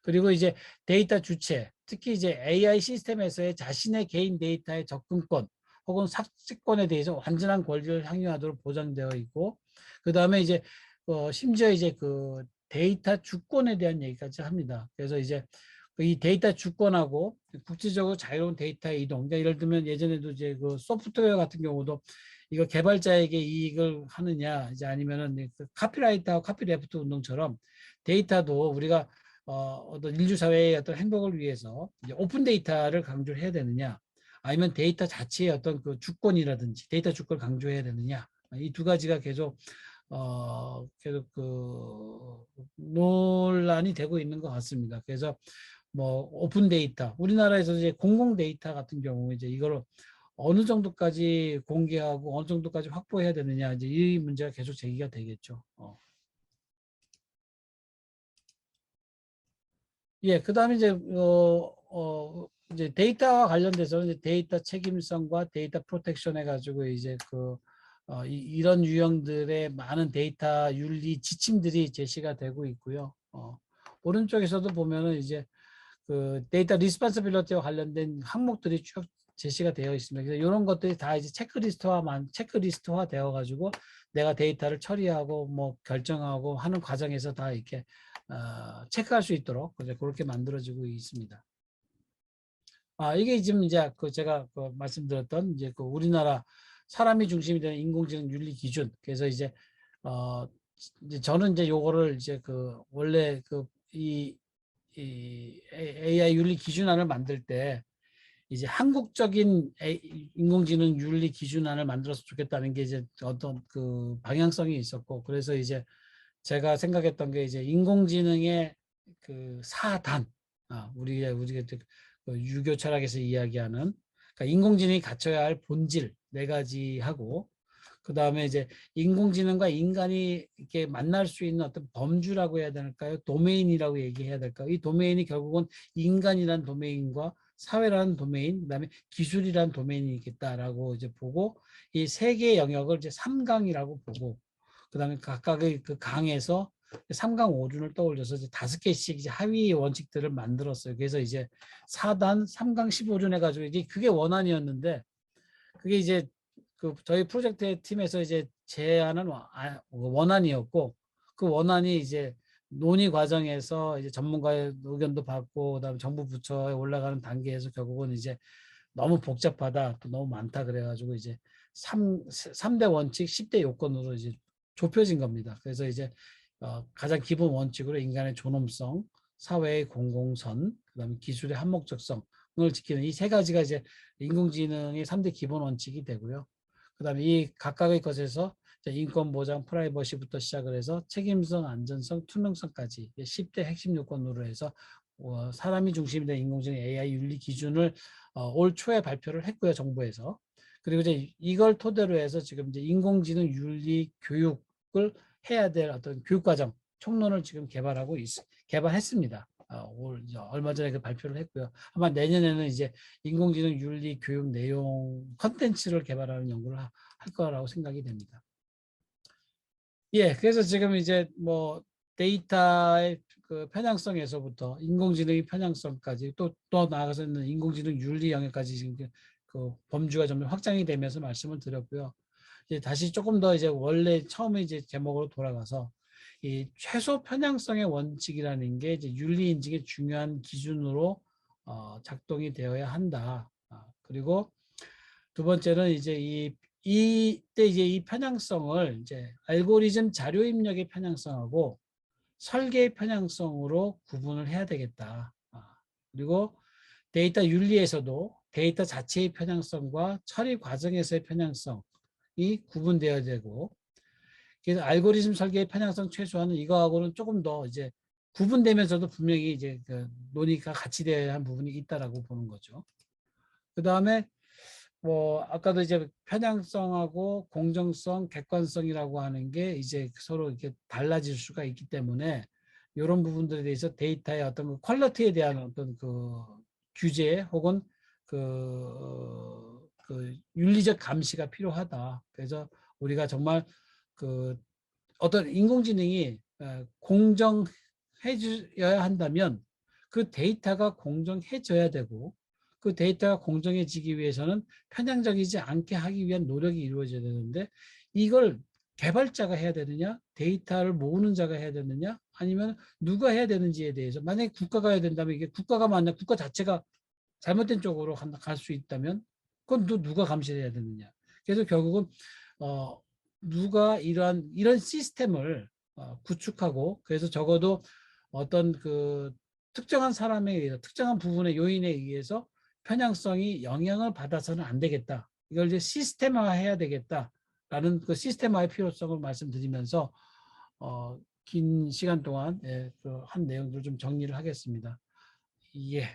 그리고 이제 데이터 주체, 특히 이제 AI 시스템에서의 자신의 개인 데이터의 접근권 혹은 삭제권에 대해서 완전한 권리를 향유하도록 보장되어 있고, 그 다음에 이제 심지어 이제 데이터 주권에 대한 얘기까지 합니다. 그래서 이제 이 데이터 주권하고 국제적으로 자유로운 데이터 이동, 그러니까 예를 들면 예전에도 이제 소프트웨어 같은 경우도 이거 개발자에게 이익을 하느냐, 이제 아니면은 카피라이트하고 카피레프트 운동처럼 데이터도 우리가 어떤 인류 사회의 어떤 행복을 위해서 이제 오픈 데이터를 강조해야 되느냐, 아니면 데이터 자체의 어떤 주권이라든지 데이터 주권을 강조해야 되느냐, 이 두 가지가 계속 계속 논란이 되고 있는 것 같습니다. 그래서 뭐 오픈 데이터, 우리나라에서 이제 공공 데이터 같은 경우 이제 이걸 어느 정도까지 공개하고 어느 정도까지 확보해야 되느냐, 이제 이 문제가 계속 제기가 되겠죠. 예, 그다음에 이제 데이터와 관련돼서 이제 데이터 책임성과 데이터 프로텍션 해가지고 이제 이런 유형들의 많은 데이터 윤리 지침들이 제시가 되고 있고요. 오른쪽에서도 보면은 이제 데이터 리스폰서빌리티와 관련된 항목들이 쭉 제시가 되어 있습니다. 그래서 이런 것들이 다 이제 체크리스트화 되어 가지고 내가 데이터를 처리하고 뭐 결정하고 하는 과정에서 다 이렇게 체크할 수 있도록 이제 그렇게 만들어지고 있습니다. 이게 지금 이제 제가 말씀드렸던 이제 우리나라 사람이 중심이 되는 인공지능 윤리 기준. 그래서 이제 저는 이제 요거를 이제 원래 이 AI 윤리 기준안을 만들 때 이제 한국적인 인공지능 윤리 기준안을 만들어서 좋겠다는 게 이제 어떤 방향성이 있었고, 그래서 이제 제가 생각했던 게 이제 인공지능의 4단, 우리가 유교 철학에서 이야기하는, 그러니까 인공지능이 갖춰야 할 본질 4가지 하고, 그 다음에 이제 인공지능과 인간이 이렇게 만날 수 있는 어떤 범주라고 해야 될까요? 도메인이라고 얘기해야 될까요? 이 도메인이 결국은 인간이라는 도메인과 사회라는 도메인, 그다음에 기술이라는 도메인이 있겠다라고 이제 보고, 이 3개의 영역을 이제 3강이라고 보고, 그다음에 각각의 강에서 3강 5륜을 떠올려서 이제 5개씩 이제 하위 원칙들을 만들었어요. 그래서 이제 4단 3강 15륜 해가지고 이게 그게 원안이었는데, 그게 이제 저희 프로젝트 팀에서 이제 제안은 원안이었고, 그 원안이 이제 논의 과정에서 이제 전문가의 의견도 받고, 그다음에 정부 부처에 올라가는 단계에서 결국은 이제 너무 복잡하다, 또 너무 많다 그래가지고 이제 3대 원칙 10대 요건으로 이제 좁혀진 겁니다. 그래서 이제 가장 기본 원칙으로 인간의 존엄성, 사회의 공공선, 그다음에 기술의 한목적성을 지키는 이 3가지가 이제 인공지능의 3대 기본 원칙이 되고요. 그다음에 이 각각의 것에서 인권 보장, 프라이버시부터 시작을 해서 책임성, 안전성, 투명성까지 10대 핵심 요건으로 해서 사람이 중심이 된 인공지능 AI 윤리 기준을 올 초에 발표를 했고요, 정부에서. 그리고 이제 이걸 토대로 해서 지금 이제 인공지능 윤리 교육을 해야 될 어떤 교육과정 총론을 지금 개발했습니다. 얼마 전에 발표를 했고요. 아마 내년에는 이제 인공지능 윤리 교육 내용 컨텐츠를 개발하는 연구를 할 거라고 생각이 됩니다. 예, 그래서 지금 이제 뭐 데이터의 편향성에서부터 인공지능의 편향성까지 또 나아가서는 인공지능 윤리 영역까지 지금 범주가 점점 확장이 되면서 말씀을 드렸고요. 이제 다시 조금 더 이제 원래 처음에 이제 제목으로 돌아가서 이 최소 편향성의 원칙이라는 게 이제 윤리 인증의 중요한 기준으로 작동이 되어야 한다. 그리고 두 번째는 이제 이때 이제 이 편향성을 이제 알고리즘 자료 입력의 편향성하고 설계의 편향성으로 구분을 해야 되겠다. 그리고 데이터 윤리에서도 데이터 자체의 편향성과 처리 과정에서의 편향성이 구분되어야 되고, 그래서 알고리즘 설계의 편향성 최소화는 이거하고는 조금 더 이제 구분되면서도 분명히 이제 논의가 같이 되어야 한 부분이 있다라고 보는 거죠. 그 다음에 뭐 아까도 이제 편향성하고 공정성, 객관성이라고 하는 게 이제 서로 이렇게 달라질 수가 있기 때문에 이런 부분들에 대해서 데이터의 어떤 퀄리티에 대한 어떤 규제 혹은 윤리적 감시가 필요하다. 그래서 우리가 정말 어떤 인공지능이 공정해져야 한다면 그 데이터가 공정해져야 되고, 그 데이터가 공정해지기 위해서는 편향적이지 않게 하기 위한 노력이 이루어져야 되는데, 이걸 개발자가 해야 되느냐, 데이터를 모으는 자가 해야 되느냐, 아니면 누가 해야 되는지에 대해서, 만약에 국가가 해야 된다면 이게 국가가 만약 국가 자체가 잘못된 쪽으로 갈 수 있다면 그건 또 누가 감시를 해야 되느냐. 그래서 결국은 누가 이런 시스템을 구축하고, 그래서 적어도 어떤 특정한 사람에 의해서 특정한 부분의 요인에 의해서 편향성이 영향을 받아서는 안 되겠다. 이걸 이제 시스템화해야 되겠다. 라는 그 시스템화의 필요성을 말씀드리면서 긴 시간 동안 그 한 내용들을 좀 정리를 하겠습니다. 예.